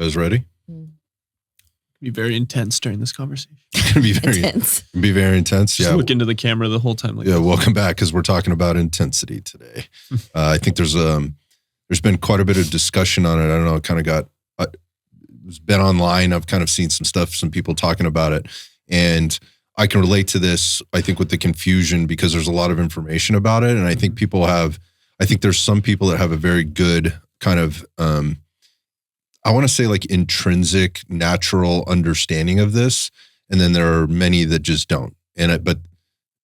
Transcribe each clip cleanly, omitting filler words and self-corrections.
guys ready? Be very intense during this conversation. It's going to be very intense. Just look into the camera the whole time. Welcome back, because we're talking about intensity today. I think there's been quite a bit of discussion on it. I don't know, it kind of got, it's been online. I've kind of seen some stuff, some people talking about it. And I can relate to this, I think, with the confusion, because there's a lot of information about it. And I think there's some people that have a very good kind of, I want to say like intrinsic, natural understanding of this. And then there are many that just don't. But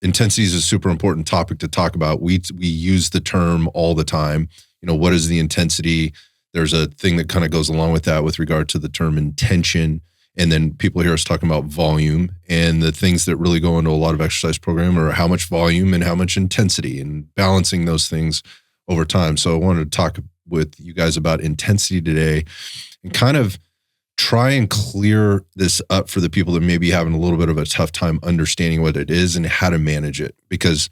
intensity is a super important topic to talk about. We use the term all the time. What is the intensity? There's a thing that kind of goes along with that with regard to the term intention. And then people hear us talking about volume, and the things that really go into a lot of exercise program are how much volume and how much intensity, and balancing those things over time. So I wanted to talk with you guys about intensity today and kind of try and clear this up for the people that may be having a little bit of a tough time understanding what it is and how to manage it. Because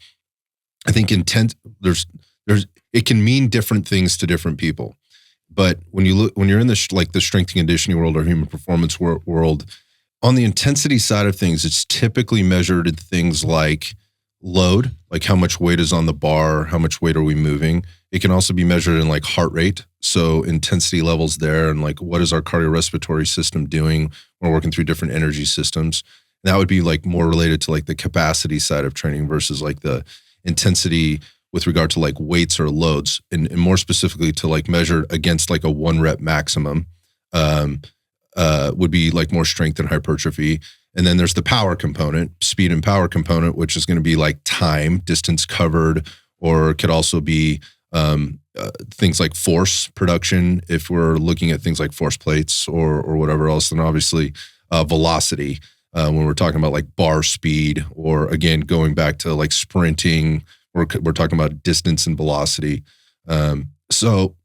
I think it can mean different things to different people. But when you're in the strength and conditioning world or human performance world, on the intensity side of things, it's typically measured in things like load, like how much weight is on the bar, how much weight are we moving. It can also be measured in like heart rate, so intensity levels there, and like what is our cardiorespiratory system doing. We're working through different energy systems. And that would be like more related to like the capacity side of training versus like the intensity with regard to like weights or loads, and more specifically to like measure against like a 1 rep maximum would be like more strength and hypertrophy. And then there's the power component, speed and power component, which is going to be like time, distance covered, or could also be things like force production if we're looking at things like force plates or whatever else. And obviously velocity when we're talking about like bar speed, or again, going back to like sprinting, we're talking about distance and velocity. So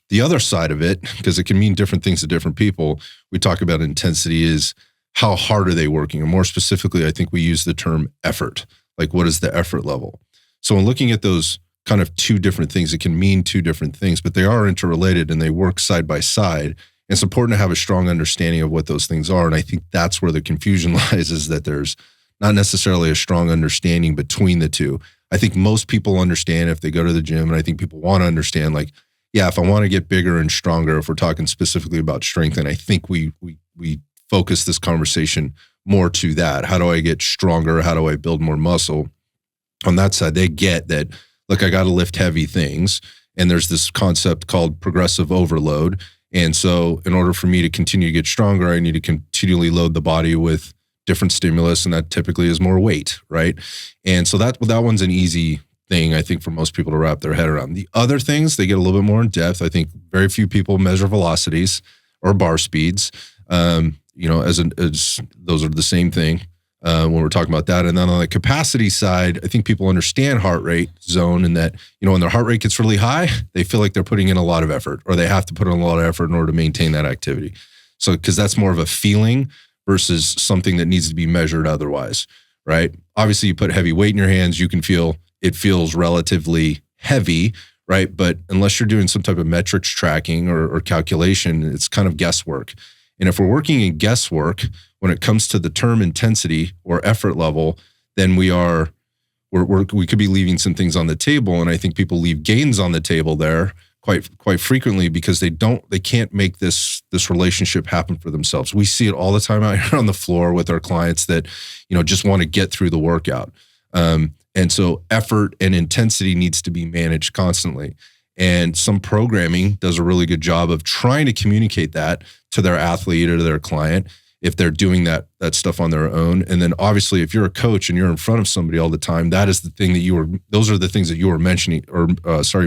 the other side of it, because it can mean different things to different people, we talk about intensity is how hard are they working? And more specifically, I think we use the term effort. Like, what is the effort level? So when looking at those kind of two different things, it can mean two different things, but they are interrelated and they work side by side. It's important to have a strong understanding of what those things are. And I think that's where the confusion lies, is that there's not necessarily a strong understanding between the two. I think most people understand if they go to the gym, and I think people want to understand, like, yeah, if I want to get bigger and stronger, if we're talking specifically about strength, and I think we focus this conversation more to that. How do I get stronger? How do I build more muscle? On that side, they get that, look, I got to lift heavy things. And there's this concept called progressive overload. And so in order for me to continue to get stronger, I need to continually load the body with different stimulus, and that typically is more weight, right? And so that one's an easy thing, I think, for most people to wrap their head around. The other things, they get a little bit more in depth. I think very few people measure velocities or bar speeds, as those are the same thing when we're talking about that. And then on the capacity side, I think people understand heart rate zone, and that, when their heart rate gets really high, they feel like they're putting in a lot of effort, or they have to put in a lot of effort in order to maintain that activity. So, because that's more of a feeling versus something that needs to be measured otherwise, right? Obviously, you put heavy weight in your hands, you can feel it feels relatively heavy, right? But unless you're doing some type of metrics tracking or calculation, it's kind of guesswork. And if we're working in guesswork, when it comes to the term intensity or effort level, then we could be leaving some thhere on the table. And I think people leave gains on the table there quite frequently, because they can't make this relationship happen for themselves. We see it all the time out here on the floor with our clients that, just want to get through the workout. And so effort and intensity needs to be managed constantly. And some programming does a really good job of trying to communicate that to their athlete or to their client if they're doing that stuff on their own. And then obviously, if you're a coach and you're in front of somebody all the time, that is the thing those are the things that you were mentioning or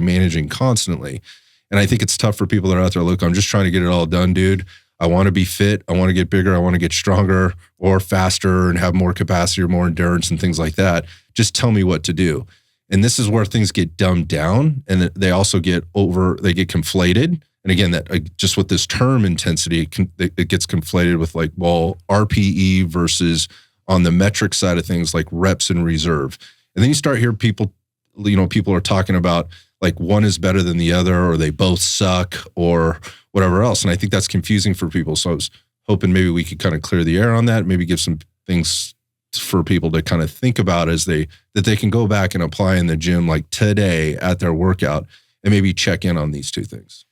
managing constantly. And I think it's tough for people that are out there. Look, I'm just trying to get it all done, dude. I want to be fit. I want to get bigger. I want to get stronger or faster and have more capacity or more endurance and things like that. Just tell me what to do. And this is where things get dumbed down, and they also get conflated. And again, that just with this term intensity, it gets conflated with like, well, RPE versus on the metric side of things, like reps and reserve. And then you start hearing people are talking about like one is better than the other, or they both suck, or whatever else. And I think that's confusing for people. So I was hoping maybe we could kind of clear the air on that, maybe give some things for people to kind of think about that they can go back and apply in the gym like today at their workout, and maybe check in on these two things.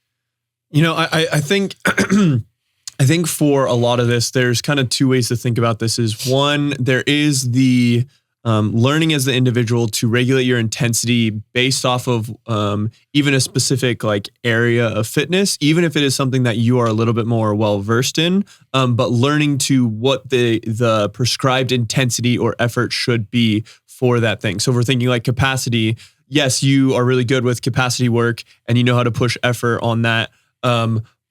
I think I think for a lot of this, there's kind of two ways to think about this. Is one, there is the learning as the individual to regulate your intensity based off of even a specific like area of fitness, even if it is something that you are a little bit more well-versed in, but learning to what the prescribed intensity or effort should be for that thing. So if we're thinking like capacity, yes, you are really good with capacity work and you know how to push effort on that.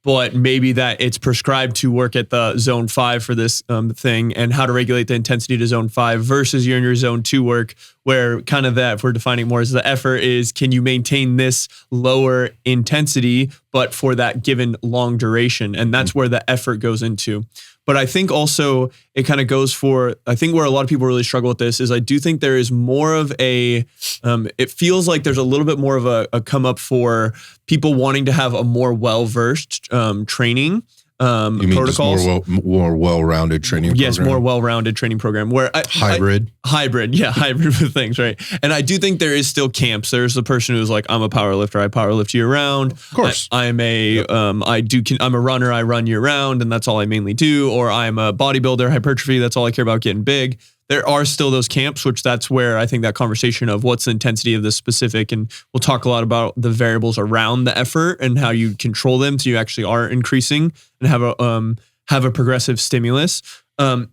But maybe that it's prescribed to work at the zone 5 for this thing, and how to regulate the intensity to zone 5 versus you're in your zone 2 work, where kind of that, if we're defining more as the effort, is can you maintain this lower intensity, but for that given long duration? And that's where the effort goes into. But I think also it kind of goes for, I think where a lot of people really struggle with this is I do think there is more of it feels like there's a little bit more of a come up for people wanting to have a more well-versed training you mean protocols. Just more well-rounded training program? Yes, more well-rounded training program. Where hybrid with things, right? And I do think there is still camps. There's the person who's like, I'm a power lifter, I power lift year round. Of course. I'm a runner, I run year round, and that's all I mainly do. Or I'm a bodybuilder, hypertrophy, that's all I care about, getting big. There are still those camps, which that's where I think that conversation of what's the intensity of this specific, and we'll talk a lot about the variables around the effort and how you control them so you actually are increasing and have a progressive stimulus. But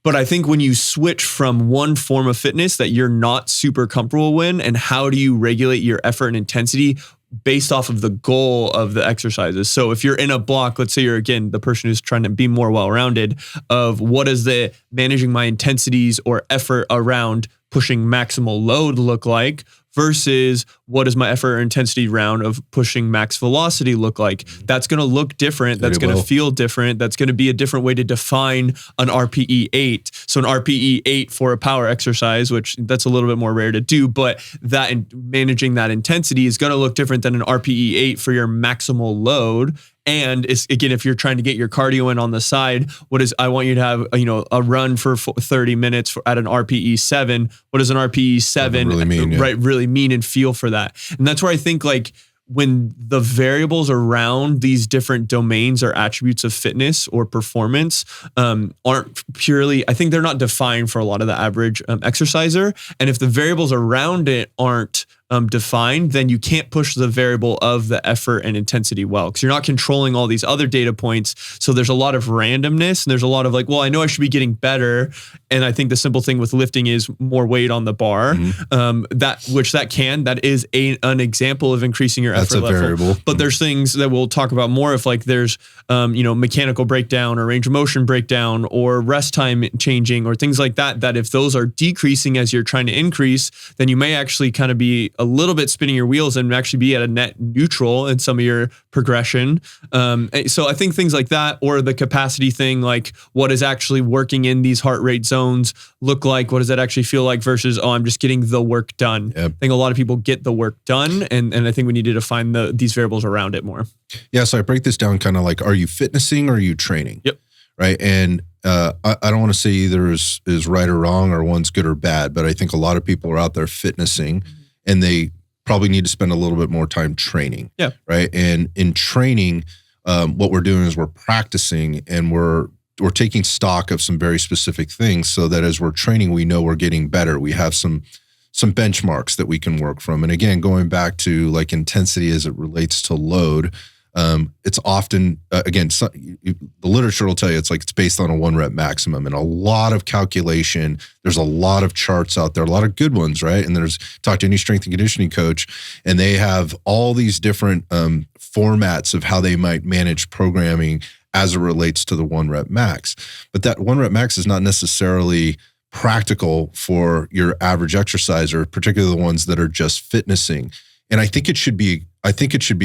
I think when you switch from one form of fitness that you're not super comfortable in, and how do you regulate your effort and intensity based off of the goal of the exercises. So if you're in a block, let's say you're, again, the person who's trying to be more well-rounded, of what is the managing my intensities or effort around pushing maximal load look like versus what does my effort or intensity round of pushing max velocity look like? That's going to look different. That's going to feel different. That's going to be a different way to define an RPE 8. So an RPE 8 for a power exercise, which that's a little bit more rare to do, but that managing that intensity is going to look different than an RPE 8 for your maximal load. And it's, again, if you're trying to get your cardio in on the side, I want you to have, a run for 30 minutes at an RPE 7. What does an RPE 7 really mean, really mean and feel for that? And that's where I think like when the variables around these different domains or attributes of fitness or performance aren't purely, I think they're not defined for a lot of the average exerciser. And if the variables around it aren't defined, then you can't push the variable of the effort and intensity well, because you're not controlling all these other data points. So there's a lot of randomness, and there's a lot of like, well, I know I should be getting better. And I think the simple thing with lifting is more weight on the bar. That is an example of increasing your effort level. Variable. But there's things that we'll talk about more if like there's mechanical breakdown or range of motion breakdown or rest time changing or things like that, that if those are decreasing as you're trying to increase, then you may actually kind of be a little bit spinning your wheels and actually be at a net neutral in some of your progression. So I think things like that, or the capacity thing, like what is actually working in these heart rate zones look like? What does that actually feel like versus, I'm just getting the work done. Yep. I think a lot of people get the work done, and I think we need to define these variables around it more. Yeah, so I break this down kind of like, are you fitnessing or are you training? Yep. Right. And I don't want to say either is right or wrong or one's good or bad, but I think a lot of people are out there fitnessing, and they probably need to spend a little bit more time training. Yeah. Right. And in training, what we're doing is we're practicing, and we're taking stock of some very specific things, so that as we're training, we know we're getting better. We have some benchmarks that we can work from. And again, going back to like intensity as it relates to load, it's often, the literature will tell you it's based on a 1 rep maximum, and a lot of calculation. There's a lot of charts out there, a lot of good ones, right? And talk to any strength and conditioning coach, and they have all these different formats of how they might manage programming as it relates to the 1 rep max. But that 1 rep max is not necessarily practical for your average exerciser, particularly the ones that are just fitnessing. And I think it should be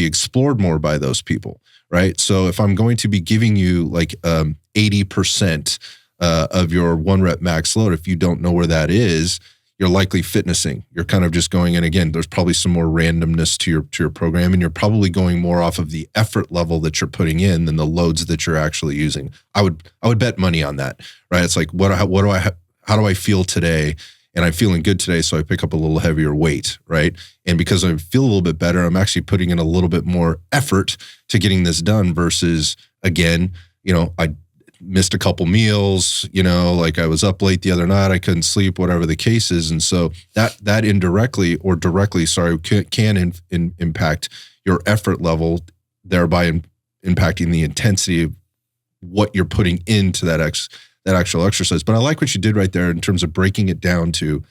explored more by those people, right? So if I'm going to be giving you like 80% of your 1 rep max load, if you don't know where that is, you're likely fitnessing. You're kind of just going in again. There's probably some more randomness to your program, and you're probably going more off of the effort level that you're putting in than the loads that you're actually using. I would bet money on that, right? It's like how do I feel today? And I'm feeling good today, so I pick up a little heavier weight, right? And because I feel a little bit better, I'm actually putting in a little bit more effort to getting this done versus, again, I missed a couple meals, like I was up late the other night, I couldn't sleep, whatever the case is. And so that indirectly or directly, can impact your effort level, thereby impacting the intensity of what you're putting into that actual exercise. But I like what you did right there in terms of breaking it down to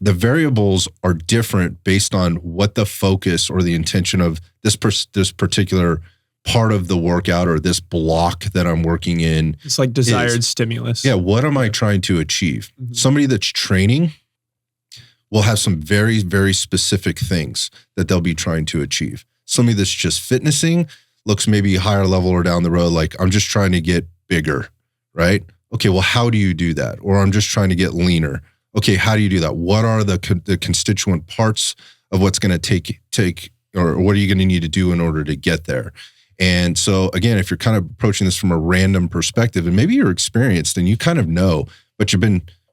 the variables are different based on what the focus or the intention of this particular part of the workout or this block that I'm working in. It's like desired stimulus. Yeah. What am I trying to achieve? Mm-hmm. Somebody that's training will have some very, very specific things that they'll be trying to achieve. Somebody that's just fitnessing looks maybe higher level or down the road, like I'm just trying to get bigger, right? Okay, well, how do you do that? Or I'm just trying to get leaner. Okay, how do you do that? What are the constituent parts of what's going to take, or what are you going to need to do in order to get there? And so again, if you're kind of approaching this from a random perspective, and maybe you're experienced and you kind of know, but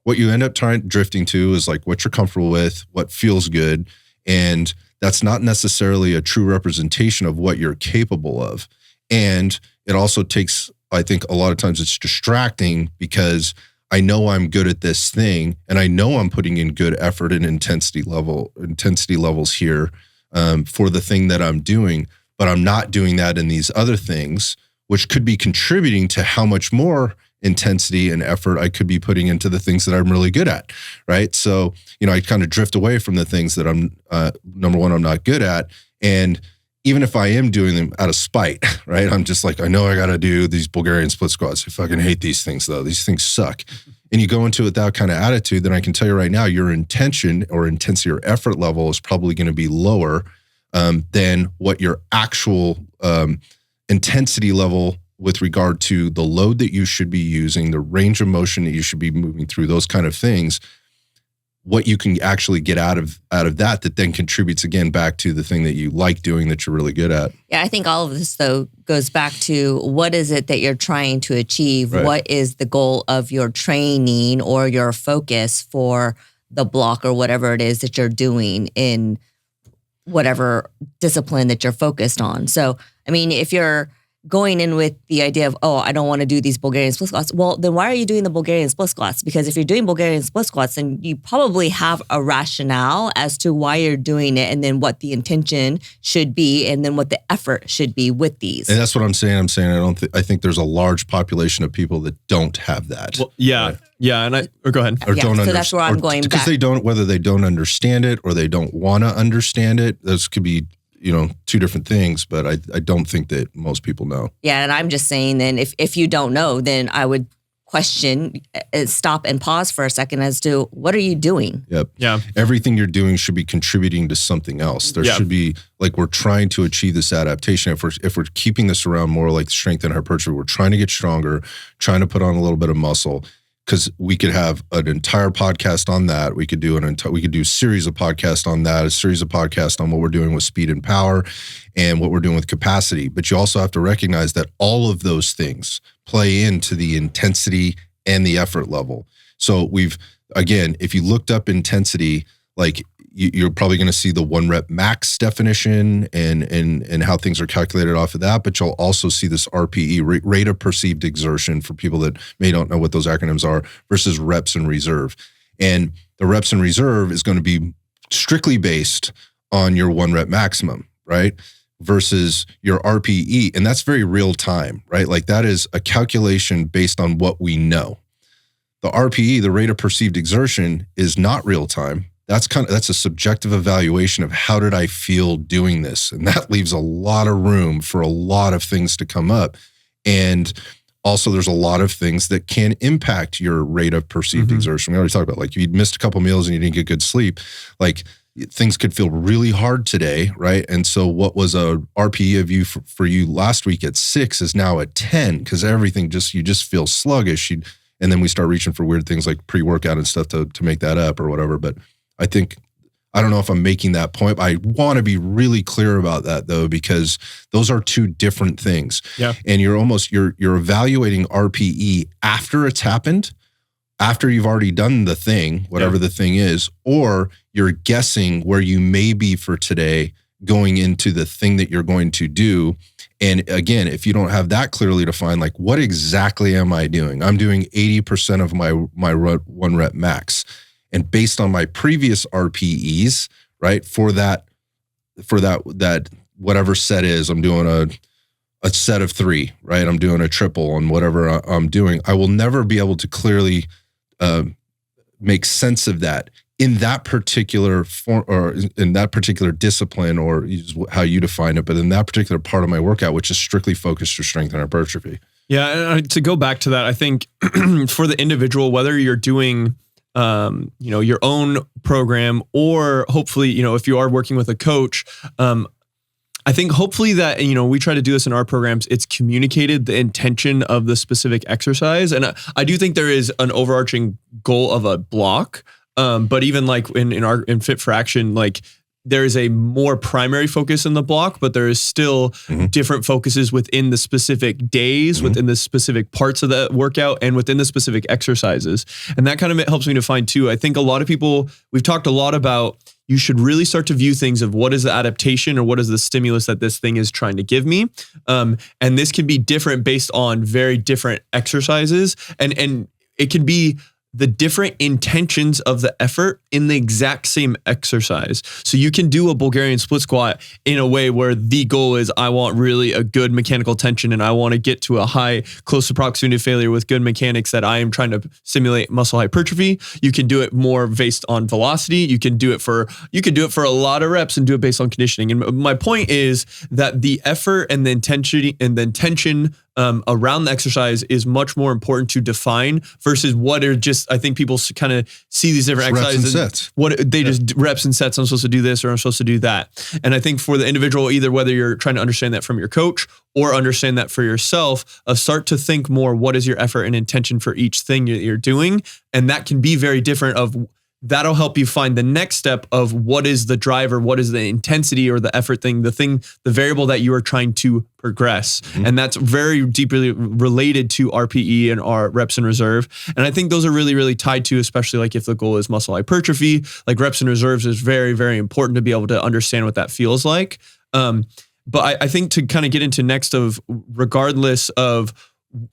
what you end up drifting to is like what you're comfortable with, what feels good. And that's not necessarily a true representation of what you're capable of. And it also takes, I think a lot of times it's distracting because I know I'm good at this thing and I know I'm putting in good effort and intensity levels here for the thing that I'm doing, but I'm not doing that in these other things, which could be contributing to how much more intensity and effort I could be putting into the things that I'm really good at, right? So, I kind of drift away from the things that I'm, number one, I'm not good at. And even if I am doing them out of spite, right? I'm just like, I know I got to do these Bulgarian split squats. I fucking hate these things though. These things suck. And you go into it that kind of attitude, then I can tell you right now, your intention or intensity or effort level is probably going to be lower than what your actual intensity level with regard to the load that you should be using, the range of motion that you should be moving through, those kind of things, what you can actually get out of that then contributes again back to the thing that you like doing that you're really good at. Yeah, I think all of this though goes back to what is it that you're trying to achieve? Right. What is the goal of your training or your focus for the block or whatever it is that you're doing in whatever discipline that you're focused on. So, I mean, if you're going in with the idea of, I don't want to do these Bulgarian split squats. Well, then why are you doing the Bulgarian split squats? Because if you're doing Bulgarian split squats, then you probably have a rationale as to why you're doing it and then what the intention should be and then what the effort should be with these. And that's what I'm saying. I think there's a large population of people that don't have that. Well, yeah. Right? Yeah. And go ahead. Or don't so that's where I'm going back. Because whether they don't understand it or they don't want to understand it, those could be two different things, but I don't think that most people know. Yeah, and I'm just saying then if you don't know, then I would question, stop and pause for a second as to what are you doing? Yep. Yeah. Everything you're doing should be contributing to something else. There should be, like, we're trying to achieve this adaptation. If we're keeping this around more like strength and hypertrophy, we're trying to get stronger, trying to put on a little bit of muscle. Because we could have an entire podcast on that. We could do a series of podcasts on that, a series of podcasts on what we're doing with speed and power and what we're doing with capacity. But you also have to recognize that all of those things play into the intensity and the effort level. So if you looked up intensity, like you're probably going to see the 1 rep max definition and how things are calculated off of that. But you'll also see this RPE, rate of perceived exertion, for people that may not know what those acronyms are, versus reps and reserve. And the reps and reserve is going to be strictly based on your 1 rep maximum, right? Versus your RPE. And that's very real time, right? Like that is a calculation based on what we know. The RPE, the rate of perceived exertion, is not real time. That's a subjective evaluation of how did I feel doing this? And that leaves a lot of room for a lot of things to come up. And also there's a lot of things that can impact your rate of perceived exertion. We already talked about, like, if you missed a couple meals and you didn't get good sleep, like things could feel really hard today, right? And so what was a RPE of you for you last week at 6 is now at 10 because everything you just feel sluggish. And then we start reaching for weird things like pre-workout and stuff to make that up or whatever. But I don't know if I'm making that point. I want to be really clear about that though, because those are two different things. Yeah. And you're evaluating RPE after it's happened, after you've already done the thing, whatever the thing is, or you're guessing where you may be for today going into the thing that you're going to do. And again, if you don't have that clearly defined, like what exactly am I doing? I'm doing 80% of my 1 rep max. And based on my previous RPEs, right, for that whatever set is, I'm doing a set of 3, right? I'm doing a triple on whatever I'm doing. I will never be able to clearly make sense of that in that particular form or in that particular discipline, or how you define it, but in that particular part of my workout, which is strictly focused for strength and hypertrophy. Yeah, and to go back to that, I think for the individual, whether you're doing your own program, or hopefully, if you are working with a coach, I think hopefully that, we try to do this in our programs, it's communicated the intention of the specific exercise. And I do think there is an overarching goal of a block. But even like in Fit for Action, like there is a more primary focus in the block, but there is still different focuses within the specific days, within the specific parts of the workout, and within the specific exercises. And that kind of helps me define too. I think a lot of people, we've talked a lot about, you should really start to view things of what is the adaptation or what is the stimulus that this thing is trying to give me. And this can be different based on very different exercises. And it can be the different intentions of the effort in the exact same exercise. So you can do a Bulgarian split squat in a way where the goal is, I want really a good mechanical tension and I want to get to a high, close to proximity to failure with good mechanics that I am trying to simulate muscle hypertrophy. You can do it more based on velocity. You can do it for a lot of reps and do it based on conditioning. And my point is that the effort and the intensity and the intention around the exercise is much more important to define versus what are just, I think people kind of see these different exercises. Sets. Just reps and sets. I'm supposed to do this or I'm supposed to do that. And I think for the individual, either whether you're trying to understand that from your coach or understand that for yourself, start to think more, what is your effort and intention for each thing you're doing? And that can be very different that'll help you find the next step of what is the driver, what is the intensity or the effort thing, the variable that you are trying to progress. And that's very deeply related to RPE and our reps in reserve. And I think those are really, really tied to, especially like if the goal is muscle hypertrophy, like reps in reserves is very, very important to be able to understand what that feels like. But I think to kind of get into next of, regardless of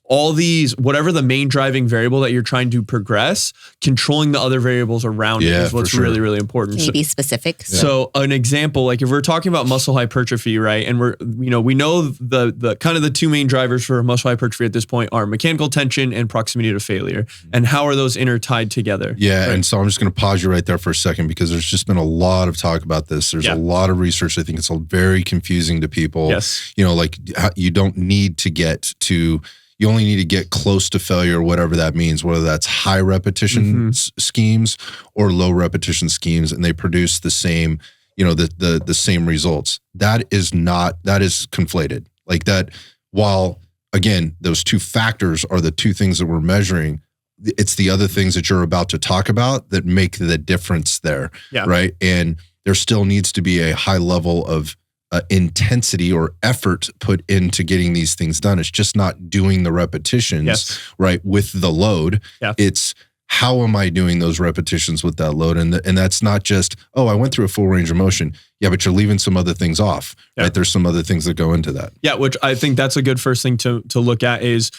all these, whatever the main driving variable that you're trying to progress, controlling the other variables around it is what's really, really important. Can you be specific? So an example, like if we're talking about muscle hypertrophy, right? And we know the kind of the two main drivers for muscle hypertrophy at this point are mechanical tension and proximity to failure. And how are those intertied together? Yeah. Right? And so I'm just going to pause you right there for a second, because there's just been a lot of talk about this. There's a lot of research. I think it's very confusing to people. Yes. Like you don't need to get to, you only need to get close to failure, whatever that means, whether that's high repetition schemes or low repetition schemes, and they produce the same, the same results. That is conflated. Like that, while again, those two factors are the two things that we're measuring, it's the other things that you're about to talk about that make the difference there. Yeah. Right. And there still needs to be a high level of intensity or effort put into getting these things done. It's just not doing the repetitions, right, with the load. Yeah. It's how am I doing those repetitions with that load? And that's not just, I went through a full range of motion. Yeah, but you're leaving some other things off, right? There's some other things that go into that. Yeah, which I think that's a good first thing to look at is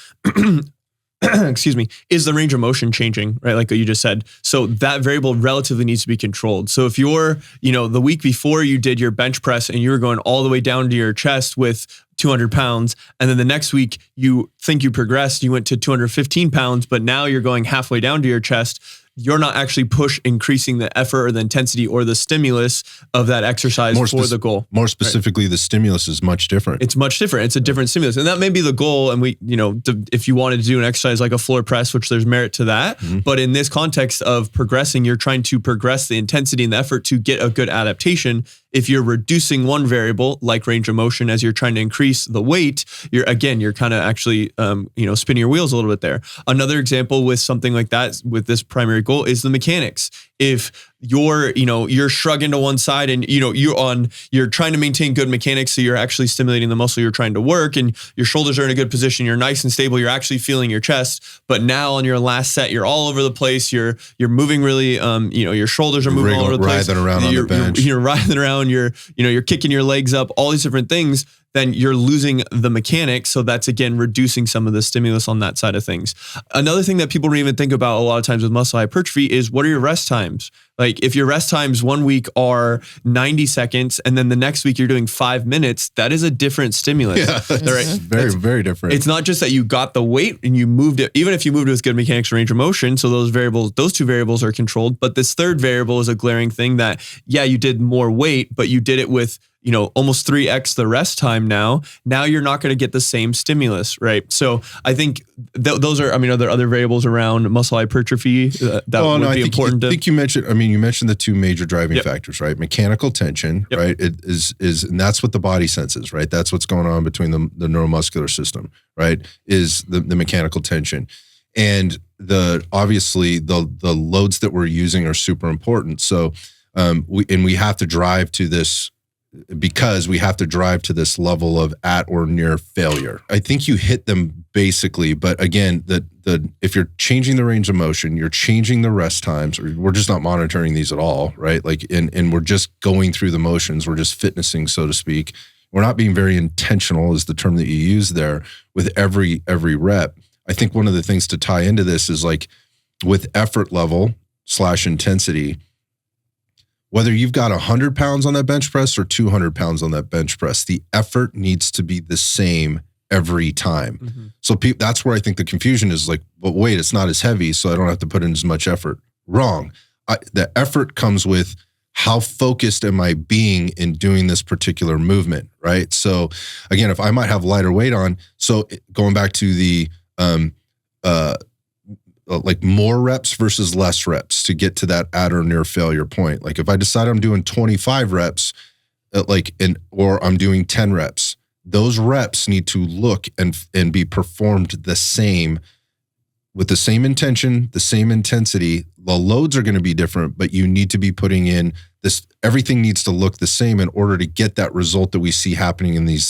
excuse me, is the range of motion changing, right? Like you just said. So that variable relatively needs to be controlled. So if you're, the week before you did your bench press and you were going all the way down to your chest with 200 pounds, and then the next week you think you progressed, you went to 215 pounds, but now you're going halfway down to your chest, you're not actually increasing the effort or the intensity or the stimulus of that exercise for the goal. More specifically, the stimulus is much different. It's much different. It's a different stimulus. And that may be the goal. And if you wanted to do an exercise like a floor press, which there's merit to that. But in this context of progressing, you're trying to progress the intensity and the effort to get a good adaptation. If you're reducing one variable like range of motion as you're trying to increase the weight, you're kind of actually, spinning your wheels a little bit there. Another example with something like that, with this primary goal, is the mechanics. If you're shrugging to one side and, you're trying to maintain good mechanics. So you're actually stimulating the muscle you're trying to work, and your shoulders are in a good position. You're nice and stable. You're actually feeling your chest. But now on your last set, you're all over the place. You're moving really, your shoulders are moving all over the place. Writhing around on the bench. You're writhing around. You're kicking your legs up, all these different things. Then you're losing the mechanics. So that's, again, reducing some of the stimulus on that side of things. Another thing that people don't even think about a lot of times with muscle hypertrophy is, what are your rest times? Like, if your rest times one week are 90 seconds and then the next week you're doing 5 minutes, that is a different stimulus. Yeah, right? Very, very different. It's not just that you got the weight and you moved it, even if you moved it with good mechanics and range of motion. So those two variables are controlled. But this third variable is a glaring thing that, you did more weight, but you did it with, almost 3x the rest time now. Now you're not going to get the same stimulus, right? So I think those are, are there other variables around muscle hypertrophy that would be important? I think you mentioned the two major driving factors, right? Mechanical tension, right? It is, and that's what the body senses, right? That's what's going on between the neuromuscular system, right? Is the mechanical tension. And obviously the loads that we're using are super important. So we have to drive to this, because we have to drive to this level of at or near failure. I think you hit them basically, but again, if you're changing the range of motion, you're changing the rest times, or we're just not monitoring these at all, right? Like, and we're just going through the motions. We're just fitnessing, so to speak. We're not being very intentional, is the term that you use there, with every rep. I think one of the things to tie into this is, like, with effort level / intensity, whether you've got 100 pounds on that bench press or 200 pounds on that bench press, the effort needs to be the same every time. Mm-hmm. So that's where I think the confusion is, like, but wait, it's not as heavy, so I don't have to put in as much effort. Wrong. The effort comes with how focused am I being in doing this particular movement, right? So again, if I might have lighter weight on, so going back to the like more reps versus less reps to get to that at or near failure point. Like, if I decide I'm doing 25 reps, or I'm doing 10 reps, those reps need to look and be performed the same, with the same intention, the same intensity. The loads are going to be different, but you need to be putting in this. Everything needs to look the same in order to get that result that we see happening in the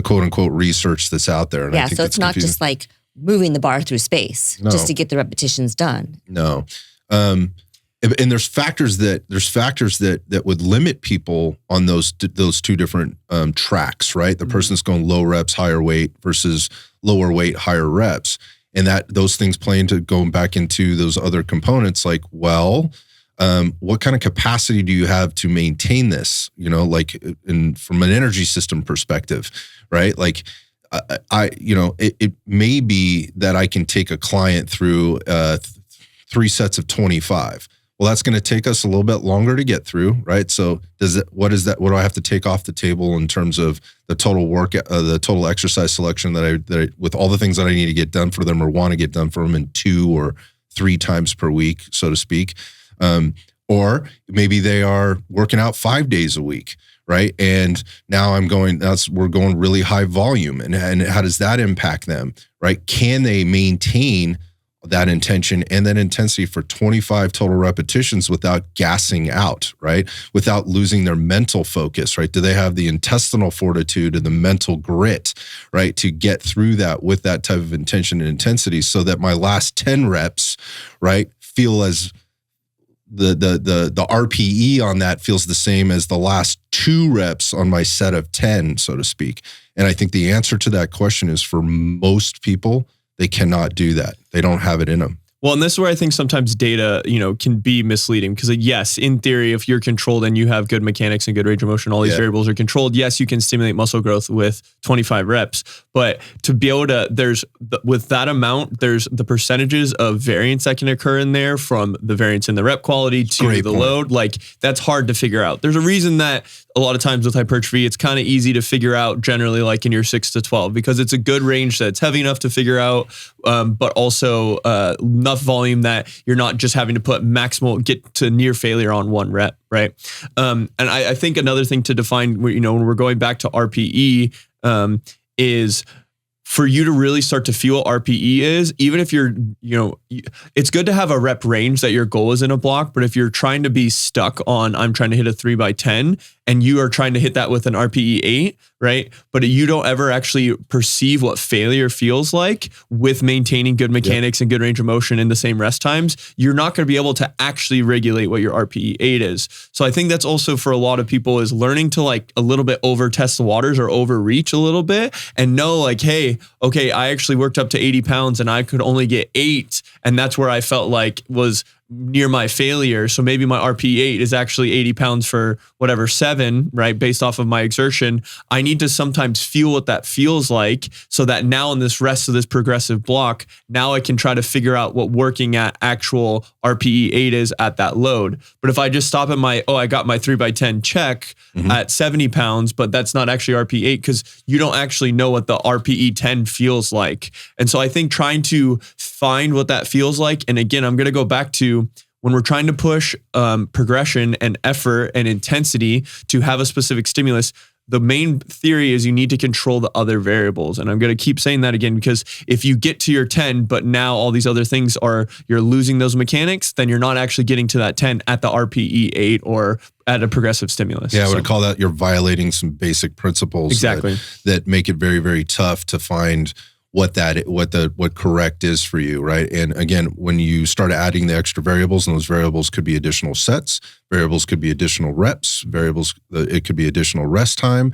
quote unquote research that's out there. And I think so it's not just like moving the bar through space just to get the repetitions done. No. And there's factors that would limit people on those two different tracks, right? The person's going low reps, higher weight versus lower weight, higher reps. And that those things play into going back into those other components, like, well, what kind of capacity do you have to maintain this? Like, from an energy system perspective, right? Like, it may be that I can take a client through 3 sets of 25. Well, that's going to take us a little bit longer to get through, right? So what do I have to take off the table in terms of the total work, the total exercise selection that I with all the things that I need to get done for them or want to get done for them in 2 or 3 times per week, so to speak. Or maybe they are working out 5 days a week, right? And now we're going really high volume. And how does that impact them, right? Can they maintain that intention and that intensity for 25 total repetitions without gassing out, right? Without losing their mental focus, right? Do they have the intestinal fortitude and the mental grit, right? To get through that with that type of intention and intensity, so that my last 10 reps, right, feel as the RPE on that feels the same as the last 2 reps on my set of 10, so to speak. And I think the answer to that question is, for most people, they cannot do that. They don't have it in them. Well, and this is where I think sometimes data, can be misleading, because yes, in theory, if you're controlled and you have good mechanics and good range of motion, all these variables are controlled. Yes, you can stimulate muscle growth with 25 reps, but to be able to, with that amount, there's the percentages of variance that can occur in there, from the variance in the rep quality to the load. Like, that's hard to figure out. There's a reason that a lot of times with hypertrophy, it's kind of easy to figure out generally like in your 6 to 12 because it's a good range that's heavy enough to figure out, but also enough volume that you're not just having to put maximal, get to near failure on one rep, right? And I think another thing to define, when we're going back to RPE, is for you to really start to feel what RPE is, even if you're, it's good to have a rep range that your goal is in a block, but if you're trying to be stuck on, I'm trying to hit a 3x10 and you are trying to hit that with an RPE 8, right? But you don't ever actually perceive what failure feels like with maintaining good mechanics and good range of motion in the same rest times, you're not going to be able to actually regulate what your RPE 8 is. So I think that's also for a lot of people is learning to like a little bit over test the waters or overreach a little bit and know like, hey, okay, I actually worked up to 80 pounds and I could only get 8. And that's where I felt like was near my failure. So maybe my RPE 8 is actually 80 pounds for whatever 7, right? Based off of my exertion. I need to sometimes feel what that feels like so that now in this rest of this progressive block, now I can try to figure out what working at actual RPE 8 is at that load. But if I just stop at I got my 3x10 check at 70 pounds, but that's not actually RPE 8 because you don't actually know what the RPE 10 feels like. And so I think trying to find what that feels like. And again, I'm going to go back to when we're trying to push progression and effort and intensity to have a specific stimulus, the main theory is you need to control the other variables. And I'm going to keep saying that again, because if you get to your 10, but now all these other things you're losing those mechanics, then you're not actually getting to that 10 at the RPE 8 or at a progressive stimulus. Yeah, I would call that you're violating some basic principles exactly that make it very, very tough to find what correct is for you, right? And again, when you start adding the extra variables, and those variables could be additional sets, variables could be additional reps, it could be additional rest time.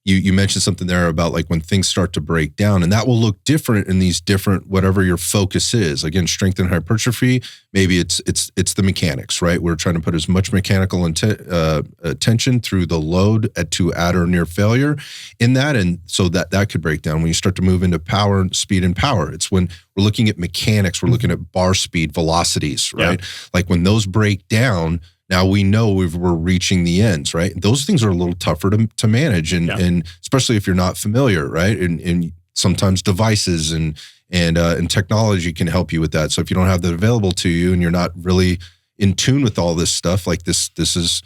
You mentioned something there about like when things start to break down, and that will look different in these different, whatever your focus is. Again, strength and hypertrophy, maybe it's the mechanics, right? We're trying to put as much mechanical attention through the load to at or near failure in that, and so that could break down. When you start to move into power, speed, and power, it's when we're looking at mechanics, we're looking at bar speed, velocities, right? Yeah. Like when those break down, now we know we're reaching the ends, right? Those things are a little tougher to manage, and especially if you're not familiar, right? And sometimes devices and technology can help you with that. So if you don't have that available to you and you're not really in tune with all this stuff, like this is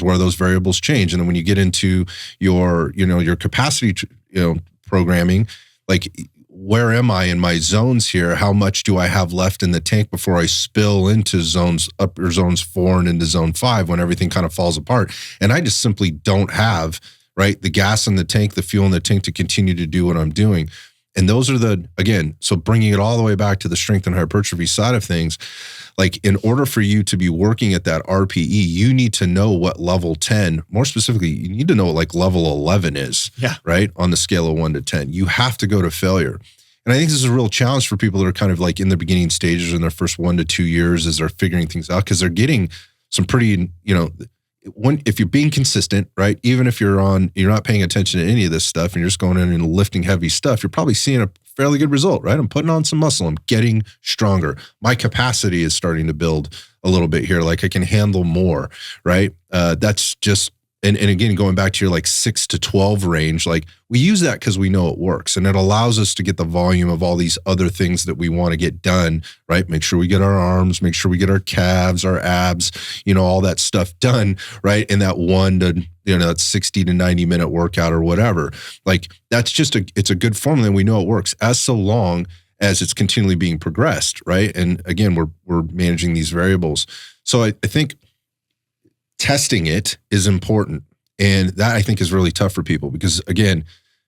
where those variables change. And then when you get into your capacity, programming, like, where am I in my zones here? How much do I have left in the tank before I spill into upper zones 4 and into zone 5 when everything kind of falls apart? And I just simply don't have, right, the gas in the tank, the fuel in the tank to continue to do what I'm doing. And those are so bringing it all the way back to the strength and hypertrophy side of things, like in order for you to be working at that RPE, you need to know what level 10, more specifically, you need to know what like level 11 is, right? On the scale of 1 to 10. You have to go to failure. And I think this is a real challenge for people that are kind of like in the beginning stages in their first 1 to 2 years as they're figuring things out, because they're getting some pretty, if you're being consistent, right? Even if you're not paying attention to any of this stuff and you're just going in and lifting heavy stuff, you're probably seeing a fairly good result, right? I'm putting on some muscle. I'm getting stronger. My capacity is starting to build a little bit here. Like I can handle more, right? That's just, and again, going back to your like 6 to 12 range, like we use that because we know it works, and it allows us to get the volume of all these other things that we want to get done, right? Make sure we get our arms, make sure we get our calves, our abs, all that stuff done, right? In that 1 to, that 60 to 90 minute workout or whatever. Like that's just it's a good formula, and we know it works as so long as it's continually being progressed, right? And again, we're managing these variables. So I think testing it is important. And that I think is really tough for people because again,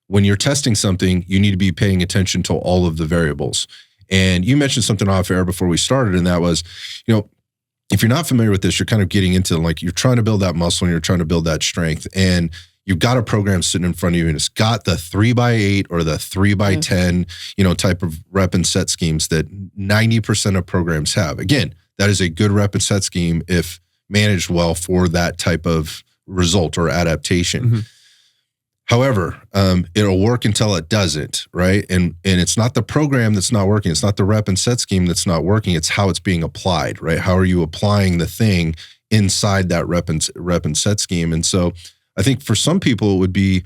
when you're testing something, you need to be paying attention to all of the variables. And you mentioned something off air before we started, and that was, if you're not familiar with this, you're kind of getting into like, you're trying to build that muscle and you're trying to build that strength. And you've got a program sitting in front of you and it's got the 3x8 or the 3x10, type of rep and set schemes that 90% of programs have. Again, that is a good rep and set scheme if managed well for that type of result or adaptation. Mm-hmm. However, it'll work until it doesn't, right? And it's not the program that's not working. It's not the rep and set scheme that's not working. It's how it's being applied, right? How are you applying the thing inside that rep and set scheme. And so I think for some people it would be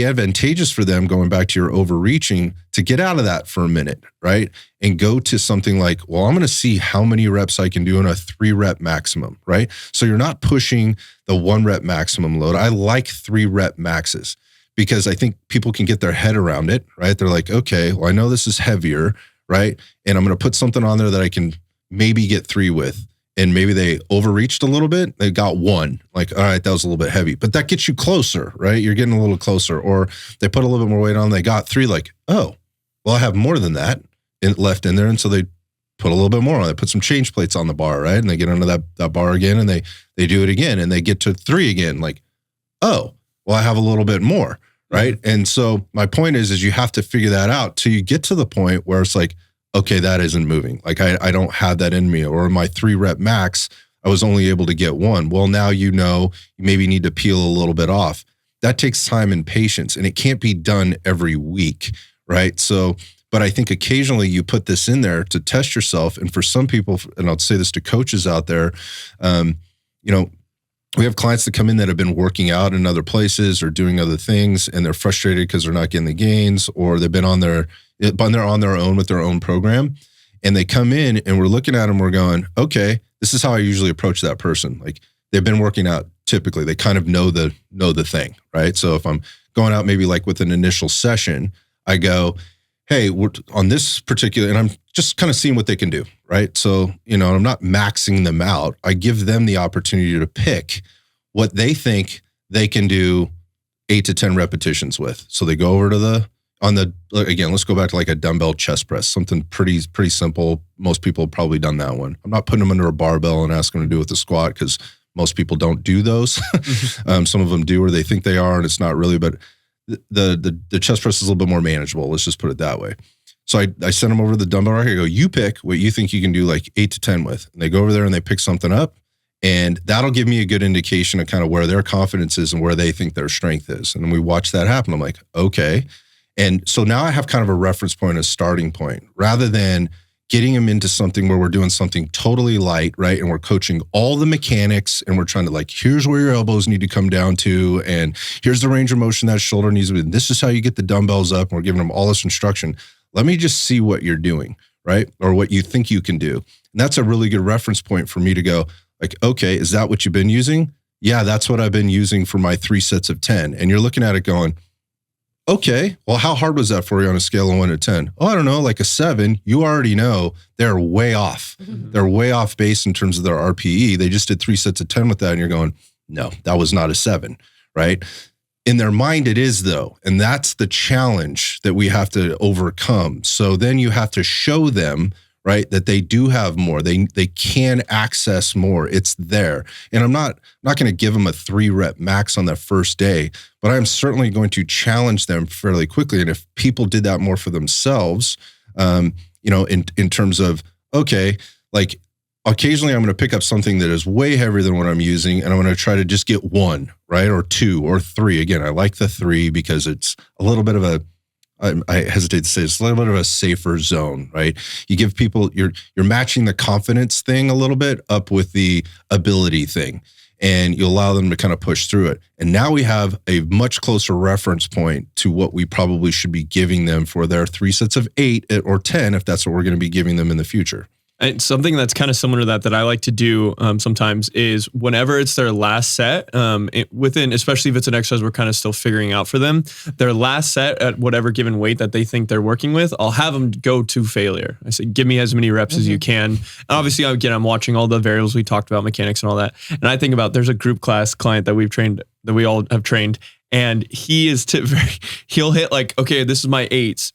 advantageous for them, going back to your overreaching, to get out of that for a minute, right? And go to something like, well, I'm going to see how many reps I can do in a 3 rep maximum, right? So you're not pushing the 1 rep maximum load. I like 3 rep maxes because I think people can get their head around it, right? They're like, okay, well, I know this is heavier, right? And I'm going to put something on there that I can maybe get 3 with. And maybe they overreached a little bit. They got 1, like, all right, that was a little bit heavy, but that gets you closer, right? You're getting a little closer. Or they put a little bit more weight on, they got 3, like, oh, well, I have more than that left in there. And so they put a little bit more on. They put some change plates on the bar, right? And they get under that bar again, and they do it again, and they get to 3 again, like, oh, well, I have a little bit more, right? Mm-hmm. And so my point is you have to figure that out till you get to the point where it's like, okay, that isn't moving. Like I don't have that in me, or my 3 rep max, I was only able to get 1. Well, now you maybe need to peel a little bit off. That takes time and patience, and it can't be done every week, right? So, but I think occasionally you put this in there to test yourself. And for some people, and I'll say this to coaches out there, we have clients that come in that have been working out in other places or doing other things, and they're frustrated because they're not getting the gains, or they've been on their own with their own program. And they come in and we're looking at them, we're going, okay, this is how I usually approach that person. Like, they've been working out typically, they kind of know the thing, right? So if I'm going out maybe like with an initial session, I go, hey, we're on this particular, and I'm just kind of seeing what they can do, right? So, I'm not maxing them out. I give them the opportunity to pick what they think they can do 8 to 10 repetitions with. So they go over to again, let's go back to like a dumbbell chest press, something pretty simple. Most people have probably done that one. I'm not putting them under a barbell and asking them to do with the squat, because most people don't do those. Some of them do, or they think they are, and it's not really, but the chest press is a little bit more manageable. Let's just put it that way. So I send them over to the dumbbell rack. I go, you pick what you think you can do like 8 to 10 with. And they go over there and they pick something up, and that'll give me a good indication of kind of where their confidence is and where they think their strength is. And then we watch that happen. I'm like, okay. And so now I have kind of a reference point, a starting point, rather than getting them into something where we're doing something totally light, right? And we're coaching all the mechanics, and we're trying to like, here's where your elbows need to come down to, and here's the range of motion that shoulder needs to be. And this is how you get the dumbbells up. And we're giving them all this instruction. Let me just see what you're doing, right? Or what you think you can do. And that's a really good reference point for me to go like, okay, is that what you've been using? Yeah, that's what I've been using for my 3 sets of 10. And you're looking at it going, okay, well, how hard was that for you on a scale of 1 to 10? Oh, I don't know, like a 7. You already know they're way off. Mm-hmm. They're way off base in terms of their RPE. They just did 3 sets of 10 with that. And you're going, no, that was not a 7, right? In their mind, it is though. And that's the challenge that we have to overcome. So then you have to show them, right, that they do have more. They can access more. It's there. And I'm not going to give them a 3 rep max on that first day, but I'm certainly going to challenge them fairly quickly. And if people did that more for themselves, in terms of, okay, like occasionally I'm going to pick up something that is way heavier than what I'm using, and I'm going to try to just get 1, right, or 2 or 3. Again, I like the 3 because it's a little bit of a, I hesitate to say it's a little bit of a safer zone, right? You give people, you're matching the confidence thing a little bit up with the ability thing, and you allow them to kind of push through it. And now we have a much closer reference point to what we probably should be giving them for their 3 sets of 8 or 10, if that's what we're going to be giving them in the future. And something that's kind of similar to that I like to do sometimes is whenever it's their last set, especially if it's an exercise we're kind of still figuring out for them, their last set at whatever given weight that they think they're working with, I'll have them go to failure. I say, give me as many reps as you can. And obviously, again, I'm watching all the variables we talked about, mechanics and all that. And I think about, there's a group class client that we've trained, that we all have trained, and he is he'll hit like, okay, this is my 8s.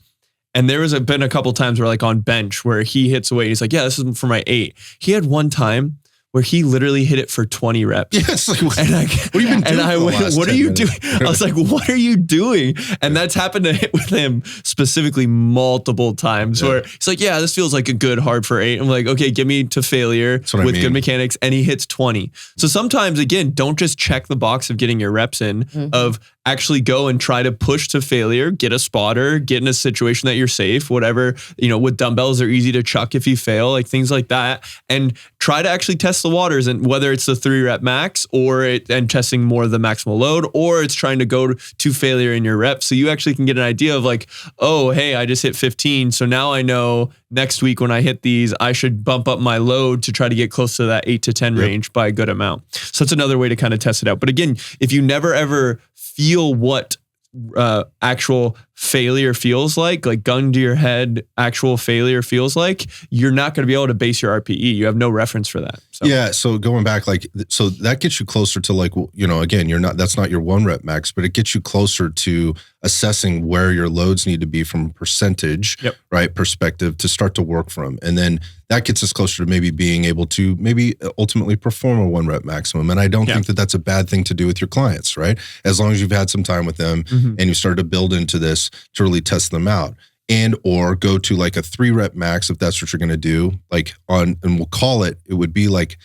And there was been a couple times where like on bench where he hits a weight. He's like, yeah, this is for my 8. He had one time where he literally hit it for 20 reps. Yes. Like, what have you been doing? And I went, what are you doing? I was like, what are you doing? And that's happened to hit with him specifically multiple times where he's like, yeah, this feels like a good hard for 8. I'm like, okay, give me to failure with good mechanics. And he hits 20. So sometimes, again, don't just check the box of getting your reps in of actually go and try to push to failure, get a spotter, get in a situation that you're safe, whatever, with dumbbells, they're easy to chuck if you fail, like things like that. And try to actually test the waters, and whether it's the 3-rep max and testing more of the maximal load, or it's trying to go to failure in your reps. So you actually can get an idea of like, oh, hey, I just hit 15. So now I know next week when I hit these, I should bump up my load to try to get close to that 8 to 10 range by a good amount. So that's another way to kind of test it out. But again, if you never ever feel what actual failure feels like gun to your head, actual failure feels like, you're not going to be able to base your RPE. You have no reference for that. So. Yeah. So going back, so that gets you closer to again, that's not your 1-rep max, but it gets you closer to assessing where your loads need to be from a percentage, right, perspective to start to work from. And then that gets us closer to maybe being able to maybe ultimately perform a 1-rep maximum. And I don't think that that's a bad thing to do with your clients, right? As long as you've had some time with them and you started to build into this to really test them out, and or go to like a 3-rep max if that's what you're going to do, and we'll call it would be like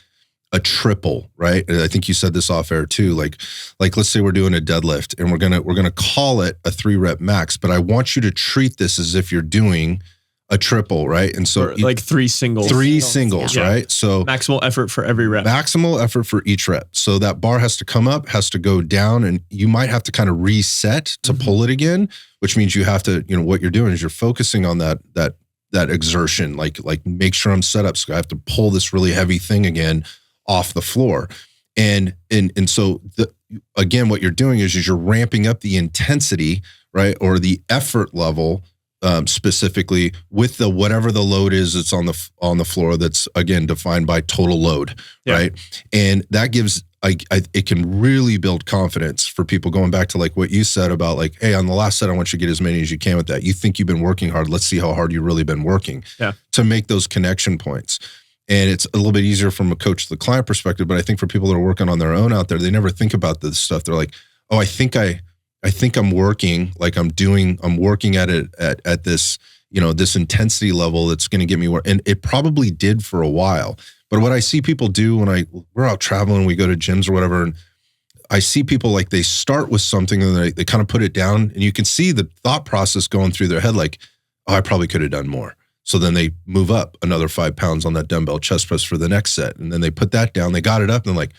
a triple, right? And I think you said this off air too. Like let's say we're doing a deadlift and we're gonna call it a 3-rep max, but I want you to treat this as if you're doing a triple, right? And so like 3 singles. 3 singles, right? So maximal effort for every rep. Maximal effort for each rep. So that bar has to come up, has to go down, and you might have to kind of reset to pull it again, which means you have to, what you're doing is you're focusing on that exertion, like make sure I'm set up. So I have to pull this really heavy thing again off the floor. And so again, what you're doing is you're ramping up the intensity, right? Or the effort level, specifically with whatever the load is that's on the floor, that's again defined by total load, right? And that gives it can really build confidence for people, going back to like what you said about like, hey, on the last set I want you to get as many as you can with that. You think you've been working hard, let's see how hard you've really been working to make those connection points. And it's a little bit easier from a coach to the client perspective, but I think for people that are working on their own out there, they never think about this stuff. They're like, oh, I think I'm working, like I'm working at it at this, this intensity level that's going to get me where, and it probably did for a while. But what I see people do when we're out traveling, we go to gyms or whatever, and I see people like they start with something and they kind of put it down, and you can see the thought process going through their head like, oh, I probably could have done more. So then they move up another 5 pounds on that dumbbell chest press for the next set. And then they put that down, they got it up, and they're like,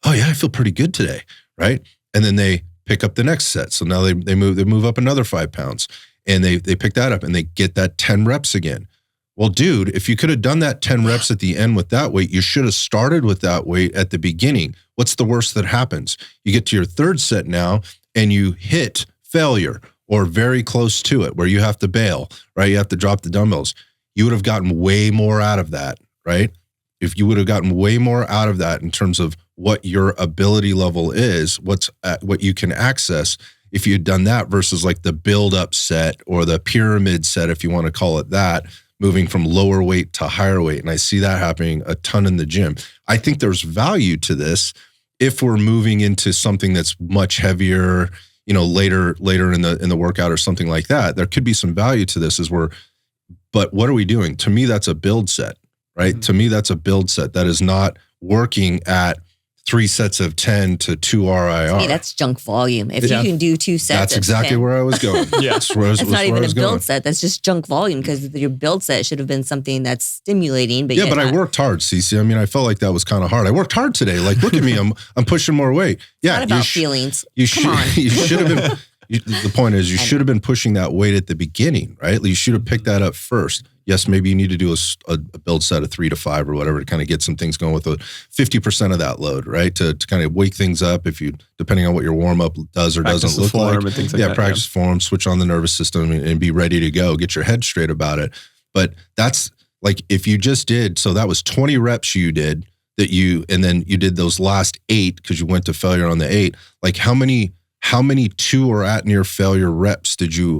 oh yeah, I feel pretty good today, right? And then they pick up the next set. So now they move up another 5 pounds, and they pick that up and they get that 10 reps again. Well, dude, if you could have done that 10 reps at the end with that weight, you should have started with that weight at the beginning. What's the worst that happens? You get to your 3rd set now and you hit failure or very close to it where you have to bail, right? You have to drop the dumbbells. You would have gotten way more out of that, right? If you would have gotten way more out of that in terms of what your ability level is, what you can access, if you had done that versus like the build up set or the pyramid set, if you want to call it that, moving from lower weight to higher weight. And I see that happening a ton in the gym. I think there's value to this if we're moving into something that's much heavier, later in the workout or something like that. There could be some value to this but what are we doing? To me, that's a build set, right? Mm-hmm. To me, that's a build set. That is not working at 3 sets of 10 to 2 RIR. Hey, that's junk volume. If you can do 2 sets, that's exactly 10, where I was going. That's not even a build set. That's just junk volume, because your build set should have been something that's stimulating. But but I worked hard, Cece. I mean, I felt like that was kind of hard. I worked hard today. Like, look at me. I'm pushing more weight. Yeah, it's not about feelings. You should have been. The point is, you should have been pushing that weight at the beginning, right? You should have picked that up first. Yes, maybe you need to do a build set of 3 to 5 or whatever to kind of get some things going with 50% of that load, right? To kind of wake things up depending on what your warm up does or doesn't look like. And things like that, practice form, switch on the nervous system and be ready to go. Get your head straight about it. But that's like if you just did, so that was 20 reps you did and then you did those last 8 because you went to failure on the 8. Like how many 2 or at near failure reps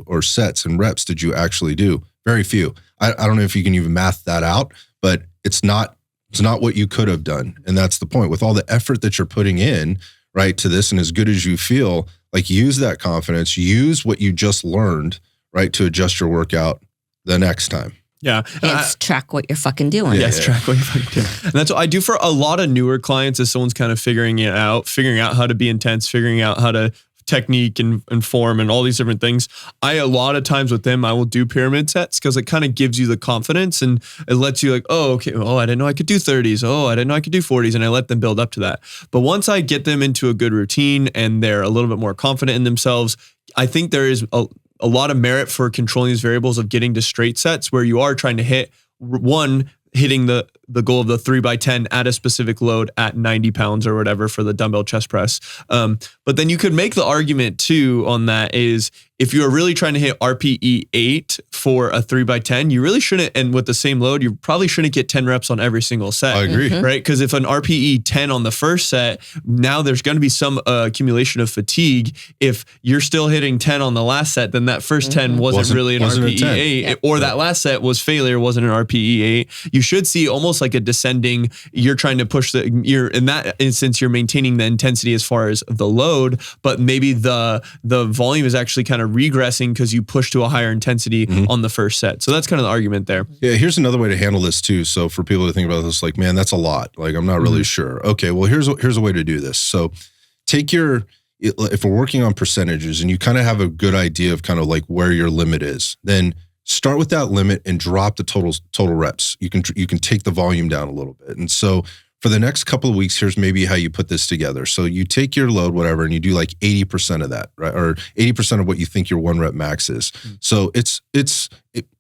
or sets and reps did you actually do? Very few. I don't know if you can even math that out, but it's not what you could have done. And that's the point. With all the effort that you're putting in, right, to this, and as good as you feel, like use that confidence, use what you just learned, right, to adjust your workout the next time. Yeah. It's track what you're fucking doing. Track what you're fucking doing. And that's what I do for a lot of newer clients as someone's kind of figuring out how to be intense, figuring out how to technique and form and all these different things. A lot of times with them, I will do pyramid sets because it kind of gives you the confidence and it lets you like, oh, okay, oh, I didn't know I could do 30s. Oh, I didn't know I could do 40s. And I let them build up to that. But once I get them into a good routine and they're a little bit more confident in themselves, I think there is a lot of merit for controlling these variables of getting to straight sets where you are trying to hitting the goal of the 3x10 at a specific load at 90 pounds or whatever for the dumbbell chest press. But then you could make the argument too on that is if you're really trying to hit RPE 8 for a 3x10, you really shouldn't, and with the same load, you probably shouldn't get 10 reps on every single set. I agree. Right? Because if an RPE 10 on the first set, now there's going to be some accumulation of fatigue. If you're still hitting 10 on the last set, then that first 10 wasn't really an RPE 8, or that last set was failure, wasn't an RPE 8. You should see almost like a descending, you're trying to push in that instance, you're maintaining the intensity as far as the load, but maybe the volume is actually kind of regressing because you push to a higher intensity on the first set. So that's kind of the argument there. Yeah, here's another way to handle this too. So for people to think about this, like, man, that's a lot. Like, I'm not really sure. Okay, well, here's a way to do this. So take if we're working on percentages and you kind of have a good idea of kind of like where your limit is, then start with that limit and drop the total reps. You can take the volume down a little bit. And so for the next couple of weeks, here's maybe how you put this together. So you take your load, whatever, and you do like 80% of that, right? Or 80% of what you think your 1 rep max is. So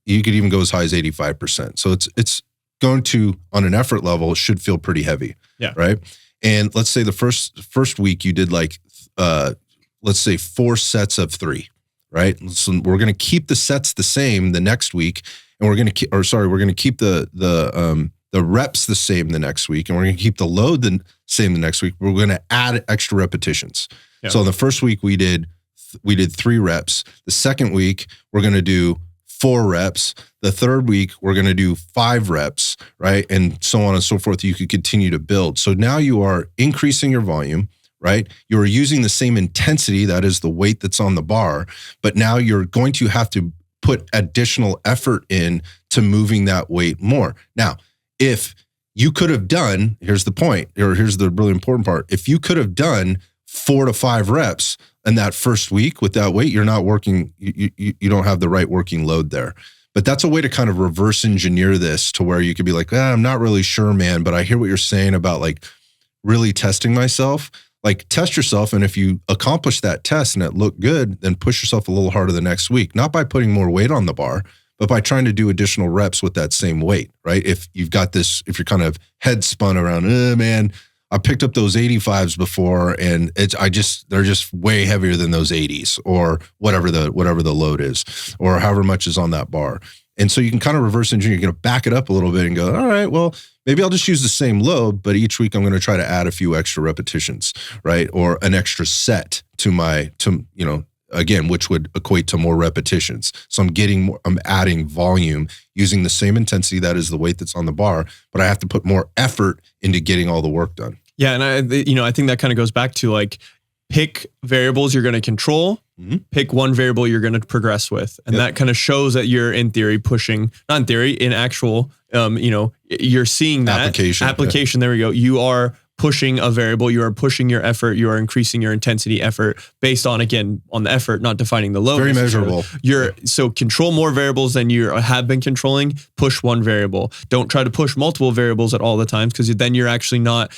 you could even go as high as 85%. So it's going to, on an effort level, it should feel pretty heavy. Yeah. Right. And let's say the first week you did like, let's say 4 sets of 3. Right. So we're going to keep the sets the same the next week. And we're going to keep the reps the same the next week. And we're going to keep the load the same the next week. We're going to add extra repetitions. Yeah. So in the first week we did 3 reps. The second week we're going to do 4 reps. The third week we're going to do 5 reps, right? And so on and so forth. You could continue to build. So now you are increasing your volume, right? You're using the same intensity, that is the weight that's on the bar, but now you're going to have to put additional effort in to moving that weight more. Now, if you could have done, here's the point, or here's the really important part. If you could have done 4 to 5 reps in that first week with that weight, you're not working, you don't have the right working load there. But that's a way to kind of reverse engineer this to where you could be like, I'm not really sure, man, but I hear what you're saying about like really testing myself. Like, test yourself, and if you accomplish that test and it looked good, then push yourself a little harder the next week. Not by putting more weight on the bar, but by trying to do additional reps with that same weight, right? If you're kind of head spun around, man, I picked up those 85s before, and they're just way heavier than those 80s, or whatever the load is, or however much is on that bar. And so you can kind of reverse engineer. You're going to back it up a little bit and go, all right, well, maybe I'll just use the same load, but each week I'm going to try to add a few extra repetitions, right? Or an extra set again, which would equate to more repetitions. So I'm adding volume using the same intensity, that is the weight that's on the bar, but I have to put more effort into getting all the work done. Yeah. And I think that kind of goes back to like, pick variables you're going to control, pick one variable you're going to progress with. And that kind of shows that you're in theory pushing, not in theory, in actual, you're seeing that application. There we go. You are pushing a variable, you are pushing your effort, you are increasing your intensity effort based on, again, on the effort, not defining the load. Very measurable. So control more variables than you have been controlling, push one variable. Don't try to push multiple variables at all the times, because then you're actually not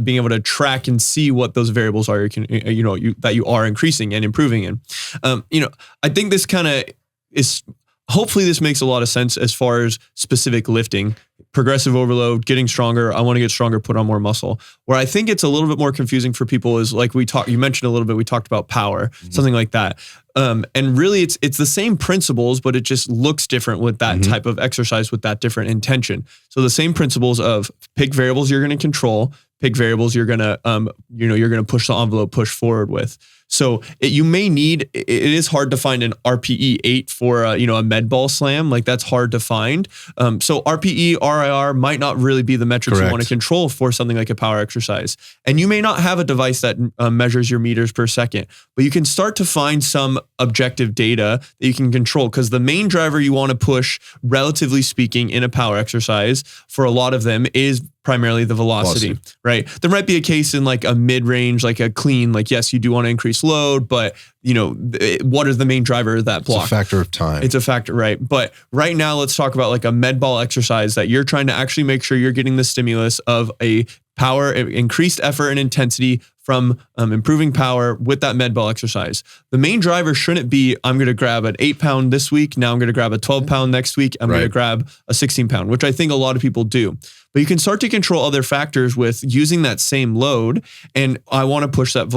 being able to track and see what those variables are, that you are increasing and improving in. I think this kind of is, hopefully this makes a lot of sense as far as specific lifting. Progressive overload, getting stronger. I want to get stronger, put on more muscle. Where I think it's a little bit more confusing for people is like you mentioned a little bit, we talked about power, something like that. And really it's the same principles, but it just looks different with that type of exercise with that different intention. So the same principles of pick variables you're going to control, pick variables you're going to, you're going to push the envelope, push forward with. So it is hard to find an RPE 8 for a med ball slam. Like that's hard to find. So RPE, RIR might not really be the metrics you want to control for something like a power exercise. And you may not have a device that measures your meters per second, but you can start to find some objective data that you can control, because the main driver you want to push, relatively speaking, in a power exercise for a lot of them is primarily the velocity, right? There might be a case in like a mid-range, like a clean, like yes, you do want to increase less load, but what is the main driver of that block? It's a factor of time. It's a factor, right? But right now, let's talk about like a med ball exercise that you're trying to actually make sure you're getting the stimulus of a power, increased effort and intensity from improving power with that med ball exercise. The main driver shouldn't be, I'm going to grab an 8-pound this week. Now I'm going to grab a 12-pound next week. I'm going to grab a 16-pound, which I think a lot of people do. But you can start to control other factors with using that same load. And I want to push that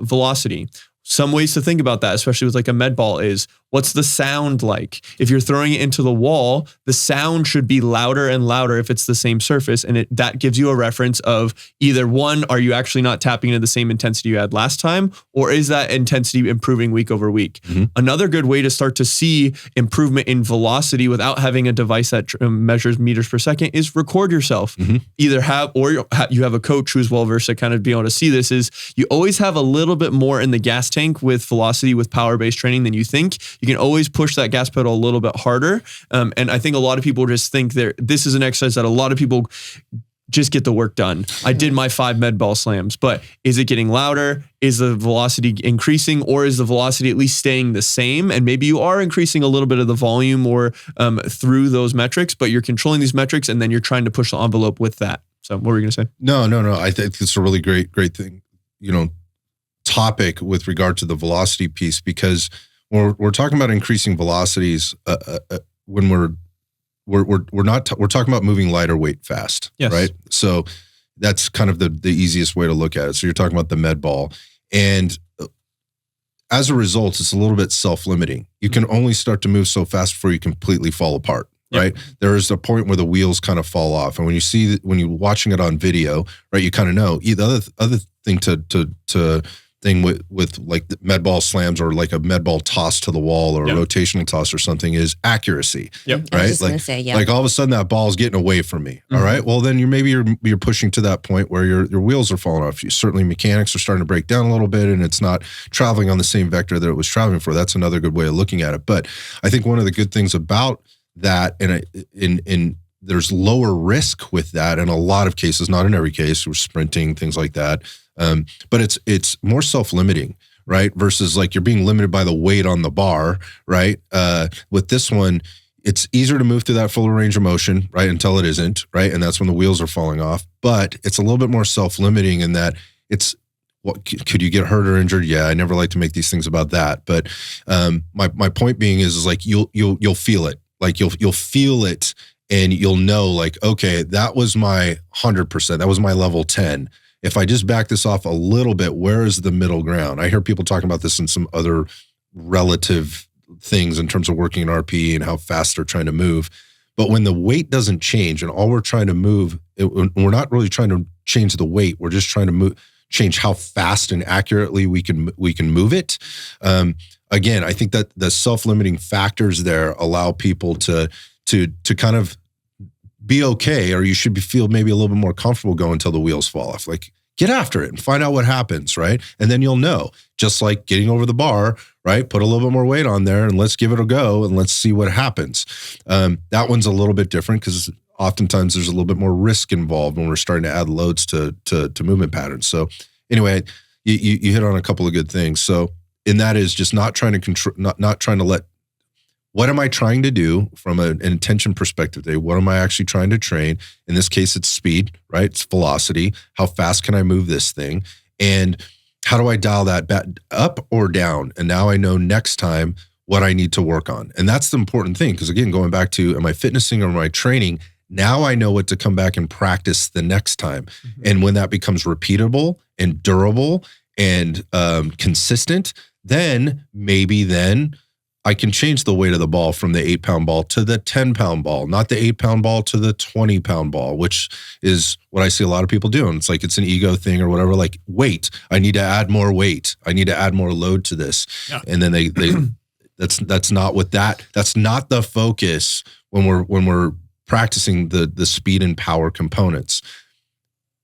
velocity. Some ways to think about that, especially with like a med ball, is what's the sound like? If you're throwing it into the wall, the sound should be louder and louder if it's the same surface. And that gives you a reference of either one, are you actually not tapping into the same intensity you had last time? Or is that intensity improving week over week? Mm-hmm. Another good way to start to see improvement in velocity without having a device that measures meters per second is record yourself. Mm-hmm. Either you have a coach who's well-versed to kind of be able to see this, is you always have a little bit more in the gas tank with velocity with power-based training than you think. You can always push that gas pedal a little bit harder. And I think a lot of people just think this is an exercise that a lot of people just get the work done. I did my 5 med ball slams, but is it getting louder? Is the velocity increasing, or is the velocity at least staying the same? And maybe you are increasing a little bit of the volume or through those metrics, but you're controlling these metrics and then you're trying to push the envelope with that. So what were you going to say? No. I think it's a really great thing, topic with regard to the velocity piece, because we're talking about increasing velocities when we're talking about moving lighter weight fast, yes. Right? So that's kind of the easiest way to look at it. So you're talking about the med ball, and as a result, it's a little bit self-limiting. You can only start to move so fast before you completely fall apart. Right. Yep. There is a point where the wheels kind of fall off. And when you're watching it on video, right, you kind of know. The other thing thing with like the med ball slams or like a med ball toss to the wall or a rotational toss or something is accuracy. Yep. Right. I was just gonna say, like all of a sudden that ball is getting away from me. Mm-hmm. All right. Well, then you're pushing to that point where your wheels are falling off. Certainly mechanics are starting to break down a little bit, and it's not traveling on the same vector that it was traveling for. That's another good way of looking at it. But I think one of the good things about that, and there's lower risk with that in a lot of cases, not in every case. We're sprinting, things like that. But it's more self-limiting, right? Versus like you're being limited by the weight on the bar, right? With this one, it's easier to move through that fuller range of motion, right? Until it isn't, right? And that's when the wheels are falling off. But it's a little bit more self-limiting in that it's, what could you get hurt or injured? Yeah, I never like to make these things about that. But my point being is like you'll feel it. Like you'll feel it, and you'll know like, okay, that was my 100%. That was my level 10. If I just back this off a little bit, where is the middle ground? I hear people talking about this in some other relative things in terms of working in RP and how fast they're trying to move. But when the weight doesn't change and all we're trying to move, we're not really trying to change the weight. We're just trying to change how fast and accurately we can move it. Again, I think that the self-limiting factors there allow people to kind of be okay, or you should feel maybe a little bit more comfortable going until the wheels fall off. Like get after it and find out what happens, right? And then you'll know, just like getting over the bar, right? Put a little bit more weight on there and let's give it a go and let's see what happens. That one's a little bit different because oftentimes there's a little bit more risk involved when we're starting to add loads to movement patterns. So anyway, you hit on a couple of good things. So, and that is just not trying to control, not trying to let, what am I trying to do from an intention perspective today? What am I actually trying to train? In this case, it's speed, right? It's velocity. How fast can I move this thing? And how do I dial that back up or down? And now I know next time what I need to work on. And that's the important thing. Because again, going back to, am I fitnessing or am I training? Now I know what to come back and practice the next time. Mm-hmm. And when that becomes repeatable and durable and consistent, then I can change the weight of the ball from the 8-pound ball to the 10-pound ball, not the 8-pound ball to the 20-pound ball, which is what I see a lot of people doing. It's like it's an ego thing or whatever, like weight. I need to add more weight. I need to add more load to this. Yeah. And then they that's not the focus when we're practicing the speed and power components.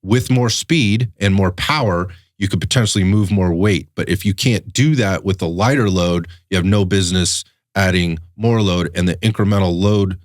With more speed and more power, you could potentially move more weight. But if you can't do that with a lighter load, you have no business adding more load, and the incremental load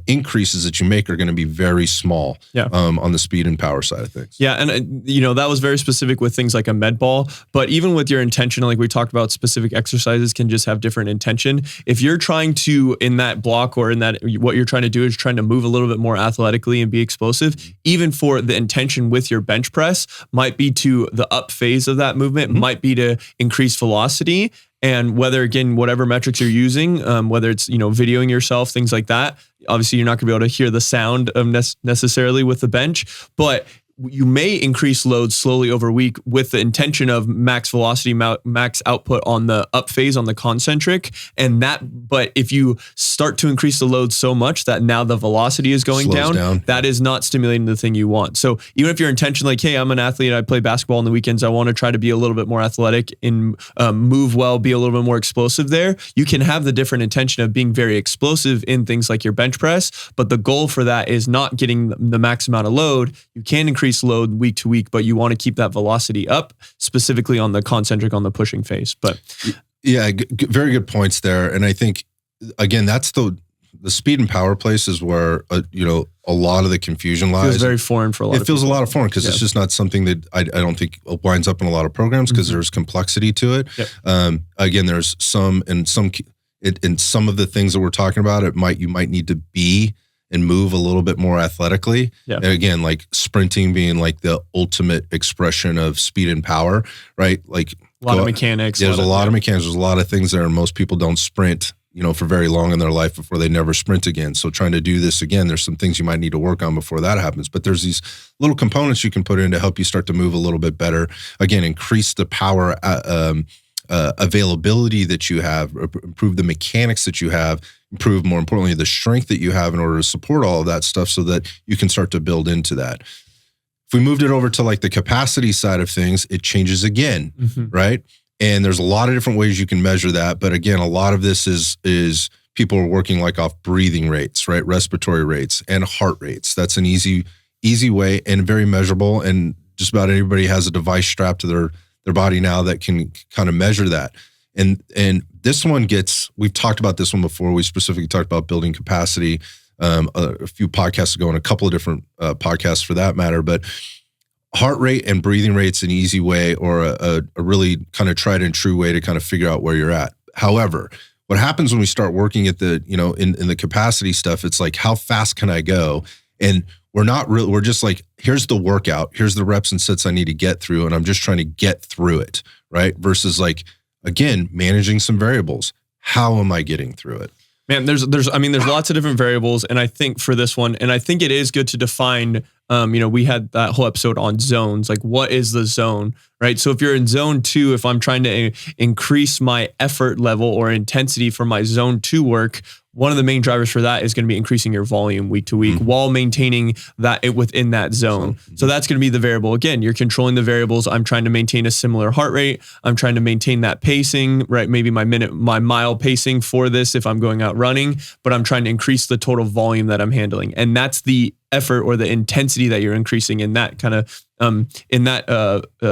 increases that you make are going to be very small on the speed and power side of things. Yeah. And, that was very specific with things like a med ball. But even with your intention, like we talked about, specific exercises can just have different intention. If you're trying to, in that block or in that, what you're trying to do is trying to move a little bit more athletically and be explosive, even for the intention with your bench press might be to the up phase of that movement, might be to increase velocity. And whether, again, whatever metrics you're using, whether it's, videoing yourself, things like that, obviously you're not going to be able to hear the sound of necessarily with the bench, but you may increase loads slowly over a week with the intention of max velocity, max output on the up phase, on the concentric. But if you start to increase the load so much that now the velocity is going down, that is not stimulating the thing you want. So even if your intention, like, hey, I'm an athlete, I play basketball on the weekends, I want to try to be a little bit more athletic and move well, be a little bit more explosive there, you can have the different intention of being very explosive in things like your bench press. But the goal for that is not getting the max amount of load. You can increase load week to week, but you want to keep that velocity up, specifically on the concentric, on the pushing phase. But yeah, very good points there. And I think, again, that's the speed and power place is where a lot of the confusion lies. It feels very foreign for a lot of people. It feels a lot of foreign because it's just not something that I don't think winds up in a lot of programs because there's complexity to it. Yep. Again, there's some of the things that we're talking about, you might need to be and move a little bit more athletically. Yeah. And again, like sprinting being like the ultimate expression of speed and power, right? Like a lot of mechanics. There's a lot of mechanics. There's a lot of things there, and most people don't sprint, for very long in their life before they never sprint again. So trying to do this again, there's some things you might need to work on before that happens. But there's these little components you can put in to help you start to move a little bit better. Again, increase the power availability that you have, improve the mechanics that you have, improve, more importantly, the strength that you have in order to support all of that stuff so that you can start to build into that. If we moved it over to like the capacity side of things, it changes again, right? And there's a lot of different ways you can measure that. But again, a lot of this is people are working like off breathing rates, right? Respiratory rates and heart rates. That's an easy way and very measurable. And just about everybody has a device strapped to their body now that can kind of measure that. And this one we've talked about this one before. We specifically talked about building capacity a few podcasts ago and a couple of different podcasts for that matter. But heart rate and breathing rate's an easy way or a really kind of tried and true way to kind of figure out where you're at. However, what happens when we start working at the, in the capacity stuff, it's like, how fast can I go? And we're just like, here's the workout, here's the reps and sets I need to get through, and I'm just trying to get through it, right? Versus like, again, managing some variables. How am I getting through it? Man, there's lots of different variables, and I think for this one, and I think it is good to define. We had that whole episode on zones, like what is the zone, right? So if you're in zone 2, if I'm trying to increase my effort level or intensity for my zone 2 work, one of the main drivers for that is going to be increasing your volume week to week while maintaining that within that zone. So that's going to be the variable. Again, you're controlling the variables. I'm trying to maintain a similar heart rate. I'm trying to maintain that pacing, right? Maybe my mile pacing for this if I'm going out running, but I'm trying to increase the total volume that I'm handling. And that's the effort or the intensity that you're increasing in that kind of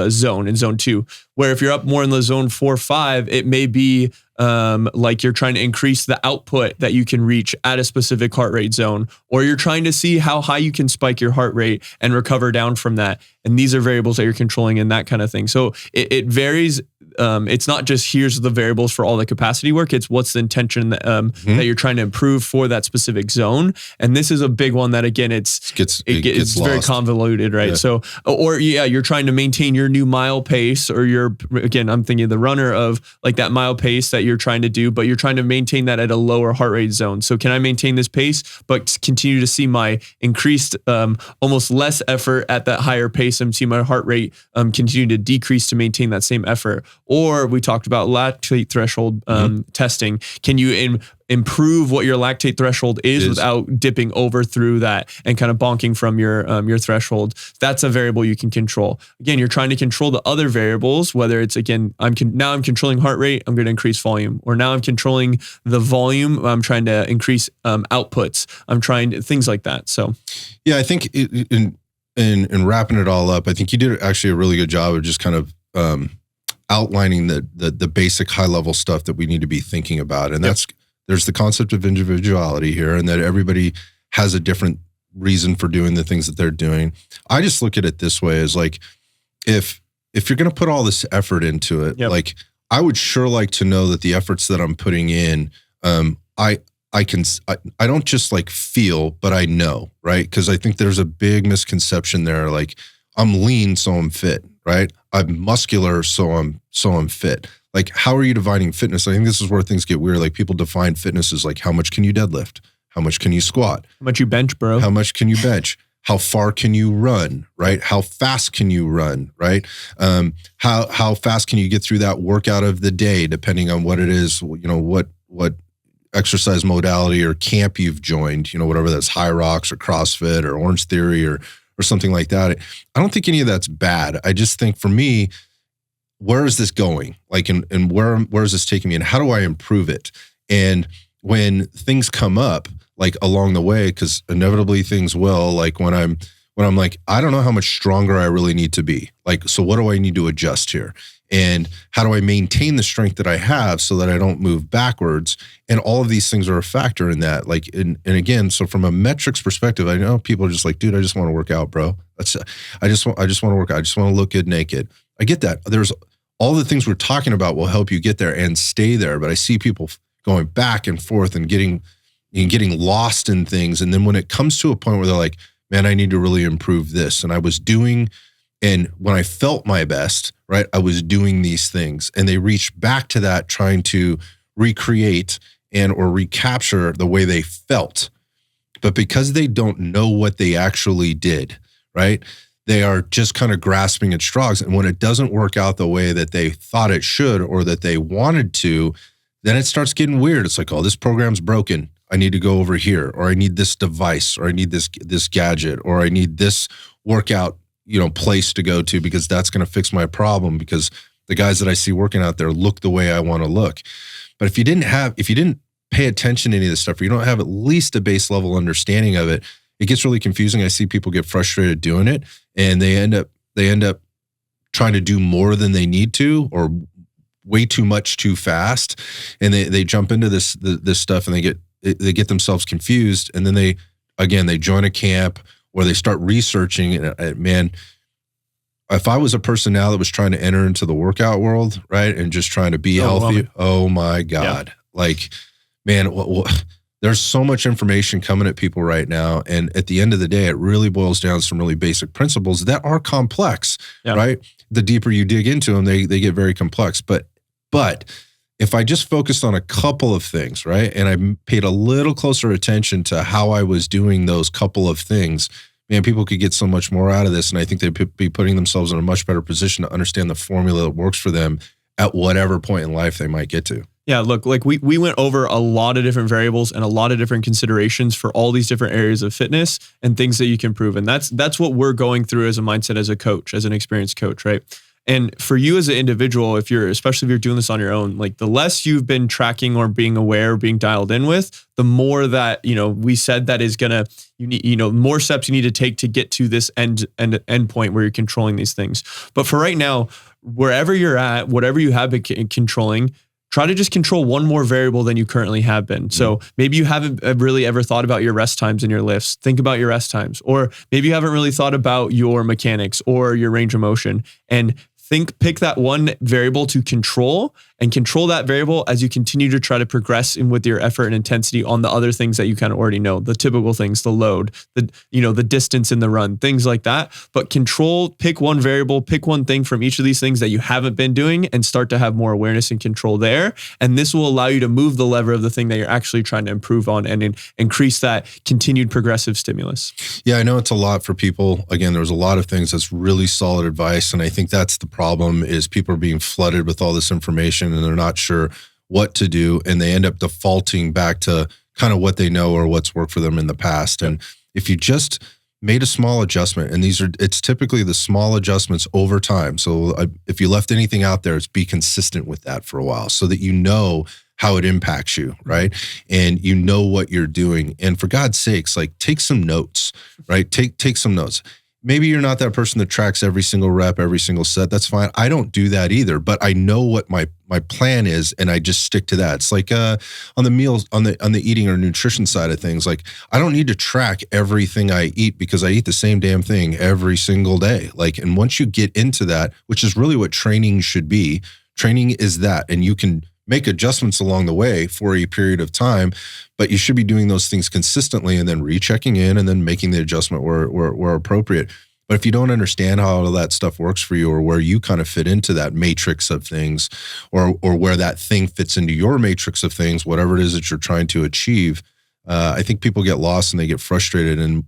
zone, in zone 2. Where if you're up more in the zone 4, 5, it may be like you're trying to increase the output that you can reach at a specific heart rate zone, or you're trying to see how high you can spike your heart rate and recover down from that. And these are variables that you're controlling and that kind of thing. So it varies. It's not just here's the variables for all the capacity work. It's what's the intention that you're trying to improve for that specific zone. And this is a big one that, again, it's very convoluted, right? Yeah. So, you're trying to maintain your new mile pace, or I'm thinking of the runner of like that mile pace that you're trying to do, but you're trying to maintain that at a lower heart rate zone. So can I maintain this pace, but continue to see my increased, almost less effort at that higher pace and see my heart rate continue to decrease to maintain that same effort? Or we talked about lactate threshold testing. Can you improve what your lactate threshold is without dipping over through that and kind of bonking from your threshold? That's a variable you can control. Again, you're trying to control the other variables, whether it's, again, I'm controlling heart rate, I'm going to increase volume. Or now I'm controlling the volume, I'm trying to increase outputs. I'm trying to, things like that. So, yeah, I think in wrapping it all up, I think you did actually a really good job of just kind of outlining the basic high level stuff that we need to be thinking about. And there's the concept of individuality here, and that everybody has a different reason for doing the things that they're doing. I just look at it this way as like, if you're going to put all this effort into it, like I would sure like to know that the efforts that I'm putting in, I don't just like feel, but I know, right? Because I think there's a big misconception there. Like I'm lean, so I'm fit, right? I'm muscular, so I'm fit. Like, how are you defining fitness? I think this is where things get weird. Like people define fitness as like, how much can you deadlift? How much can you squat? How much you bench, bro? How much can you bench? How far can you run, right? How fast can you run, right? How fast can you get through that workout of the day, depending on what it is, you know, what exercise modality or camp you've joined, you know, whatever that's, High Rocks or CrossFit or Orange Theory or something like that. I don't think any of that's bad. I just think for me, where is this going? Like, and where is this taking me, and how do I improve it? And when things come up, like along the way, because inevitably things will, like when I'm like, I don't know how much stronger I really need to be. Like, so what do I need to adjust here? And how do I maintain the strength that I have so that I don't move backwards? And all of these things are a factor in that. Like, and again, so from a metrics perspective, I know people are just like, dude, I just want to work out, bro. I just want to work out. I just want to look good naked. I get that. There's all the things we're talking about will help you get there and stay there. But I see people going back and forth and getting lost in things. And then when it comes to a point where they're like, man, I need to really improve this. And I was doing, and when I felt my best, right, I was doing these things. And they reach back to that, trying to recreate or recapture the way they felt. But because they don't know what they actually did, right, they are just kind of grasping at straws. And when it doesn't work out the way that they thought it should or that they wanted to, then it starts getting weird. It's like, oh, this program's broken. I need to go over here, or I need this device, or I need this gadget, or I need this workout, you know, place to go to, because that's going to fix my problem, because the guys that I see working out there look the way I want to look. But if you didn't pay attention to any of this stuff, or you don't have at least a base level understanding of it, it gets really confusing. I see people get frustrated doing it, and they end up trying to do more than they need to, or way too much too fast. And they jump into this stuff, and they get themselves confused. And then they join a camp, or they start researching. And man, if I was a person now that was trying to enter into the workout world, right, and just trying to be healthy, oh my God. Yeah. Like, man, there's so much information coming at people right now. And at the end of the day, it really boils down to some really basic principles that are complex, right? The deeper you dig into them, they get very complex. But if I just focused on a couple of things, right, and I paid a little closer attention to how I was doing those couple of things, man, people could get so much more out of this. And I think they'd be putting themselves in a much better position to understand the formula that works for them at whatever point in life they might get to. Yeah, look, like we went over a lot of different variables and a lot of different considerations for all these different areas of fitness and things that you can improve. And that's what we're going through as a mindset, as a coach, as an experienced coach, right? And for you as an individual, especially if you're doing this on your own, like the less you've been tracking or being aware, or being dialed in with, the more that, you know, we said that is gonna, you need, you know, more steps you need to take to get to this end point where you're controlling these things. But for right now, wherever you're at, whatever you have been controlling, try to just control one more variable than you currently have been. So maybe you haven't really ever thought about your rest times in your lifts. Think about your rest times. Or maybe you haven't really thought about your mechanics or your range of motion, and pick that one variable to control, and control that variable as you continue to try to progress in with your effort and intensity on the other things that you kind of already know, the typical things, the load, the distance in the run, things like that. But pick one variable, pick one thing from each of these things that you haven't been doing, and start to have more awareness and control there. And this will allow you to move the lever of the thing that you're actually trying to improve on, and increase that continued progressive stimulus. Yeah, I know it's a lot for people. Again, there's a lot of things that's really solid advice. And I think that's the problem, is people are being flooded with all this information and they're not sure what to do. And they end up defaulting back to kind of what they know or what's worked for them in the past. And if you just made a small adjustment, and it's typically the small adjustments over time. So if you left anything out there, it's be consistent with that for a while, so that you know how it impacts you, right? And you know what you're doing. And for God's sakes, like, take some notes, right? Take some notes. maybe you're not that person that tracks every single rep, every single set. That's fine. I don't do that either, but I know what my plan is, and I just stick to that. It's like on the meals, on the eating or nutrition side of things. Like, I don't need to track everything I eat because I eat the same damn thing every single day. Like, and once you get into that, which is really what training should be, training is that, and you can make adjustments along the way for a period of time, but you should be doing those things consistently and then rechecking in and then making the adjustment where appropriate. But if you don't understand how all of that stuff works for you, or where you kind of fit into that matrix of things, or where that thing fits into your matrix of things, whatever it is that you're trying to achieve, I think people get lost and they get frustrated. And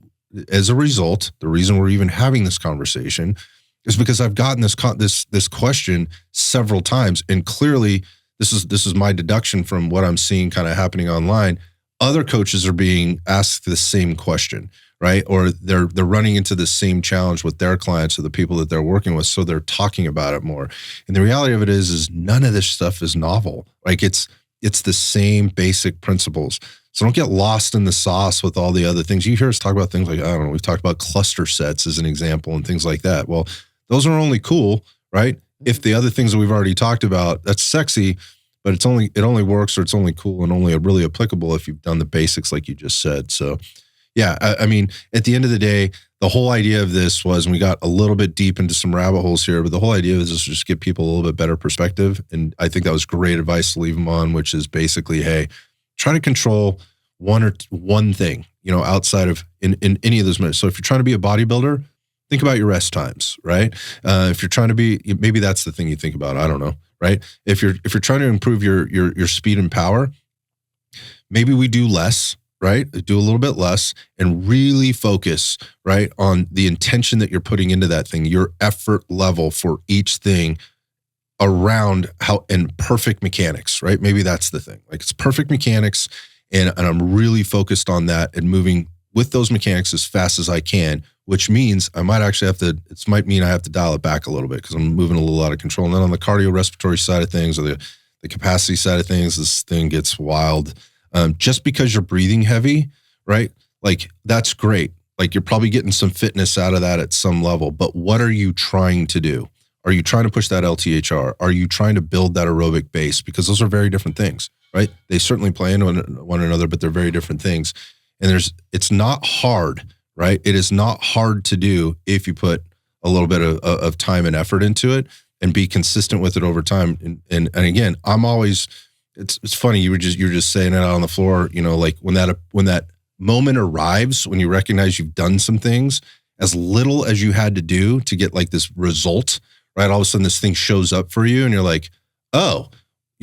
as a result, the reason we're even having this conversation is because I've gotten this question several times, and clearly, this is my deduction from what I'm seeing kind of happening online. Other coaches are being asked the same question, right? Or they're running into the same challenge with their clients or the people that they're working with, so they're talking about it more. And the reality of it is none of this stuff is novel. Like, it's the same basic principles. So don't get lost in the sauce with all the other things. You hear us talk about things like, I don't know, we've talked about cluster sets as an example and things like that. Well, those are only cool, right? If the other things that we've already talked about, that's sexy, but it only works, or it's only cool and only really applicable if you've done the basics like you just said. So yeah, I mean, at the end of the day, the whole idea of this was, and we got a little bit deep into some rabbit holes here, but the whole idea is just give people a little bit better perspective. And I think that was great advice to leave them on, which is basically, hey, try to control one thing, outside of in any of those minutes. So if you're trying to be a bodybuilder, think about your rest times, right? If you're trying to be, maybe that's the thing you think about. I don't know, right? If you're trying to improve your speed and power, maybe we do less, right? Do a little bit less and really focus, right, on the intention that you're putting into that thing, your effort level for each thing around and perfect mechanics, right? Maybe that's the thing. Like, it's perfect mechanics, and I'm really focused on that and moving with those mechanics as fast as I can, which means I might actually might mean I have to dial it back a little bit because I'm moving a little out of control. And then on the cardiorespiratory side of things, or the capacity side of things, this thing gets wild. Just because you're breathing heavy, right? Like, that's great. Like, you're probably getting some fitness out of that at some level, but what are you trying to do? Are you trying to push that LTHR? Are you trying to build that aerobic base? Because those are very different things, right? They certainly play into one another, but they're very different things. And it's not hard, right? It is not hard to do if you put a little bit of time and effort into it and be consistent with it over time. And again, I'm always, it's funny. You're just saying it out on the floor, like when that moment arrives, when you recognize you've done some things, as little as you had to do to get like this result, right? All of a sudden this thing shows up for you and you're like, oh,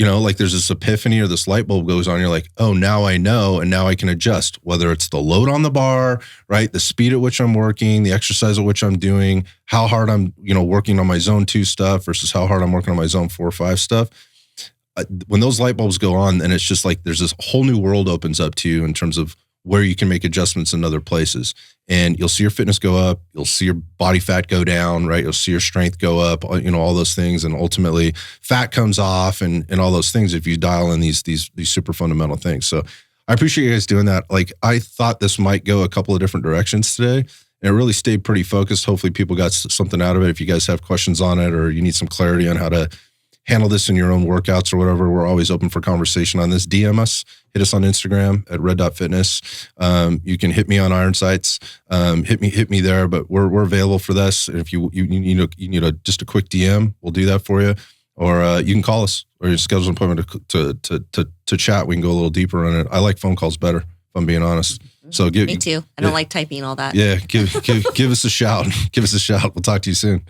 like there's this epiphany or this light bulb goes on. You're like, oh, now I know. And now I can adjust, whether it's the load on the bar, right? The speed at which I'm working, the exercise at which I'm doing, how hard I'm, working on my zone 2 stuff versus how hard I'm working on my zone 4 or 5 stuff. When those light bulbs go on, and it's just like, there's this whole new world opens up to you in terms of where you can make adjustments in other places. And you'll see your fitness go up. You'll see your body fat go down, right? You'll see your strength go up, all those things. And ultimately fat comes off and all those things if you dial in these super fundamental things. So I appreciate you guys doing that. Like, I thought this might go a couple of different directions today, and it really stayed pretty focused. Hopefully people got something out of it. If you guys have questions on it, or you need some clarity on how to handle this in your own workouts or whatever, we're always open for conversation on this. DM us, hit us on Instagram at red.fitness. You can hit me on Iron Sights. Hit me there, but we're available for this. And if you need just a quick DM, we'll do that for you. Or you can call us, or you schedule an appointment to chat. We can go a little deeper on it. I like phone calls better, if I'm being honest. So me too. I don't like typing all that. Yeah, give us a shout. Give us a shout. We'll talk to you soon.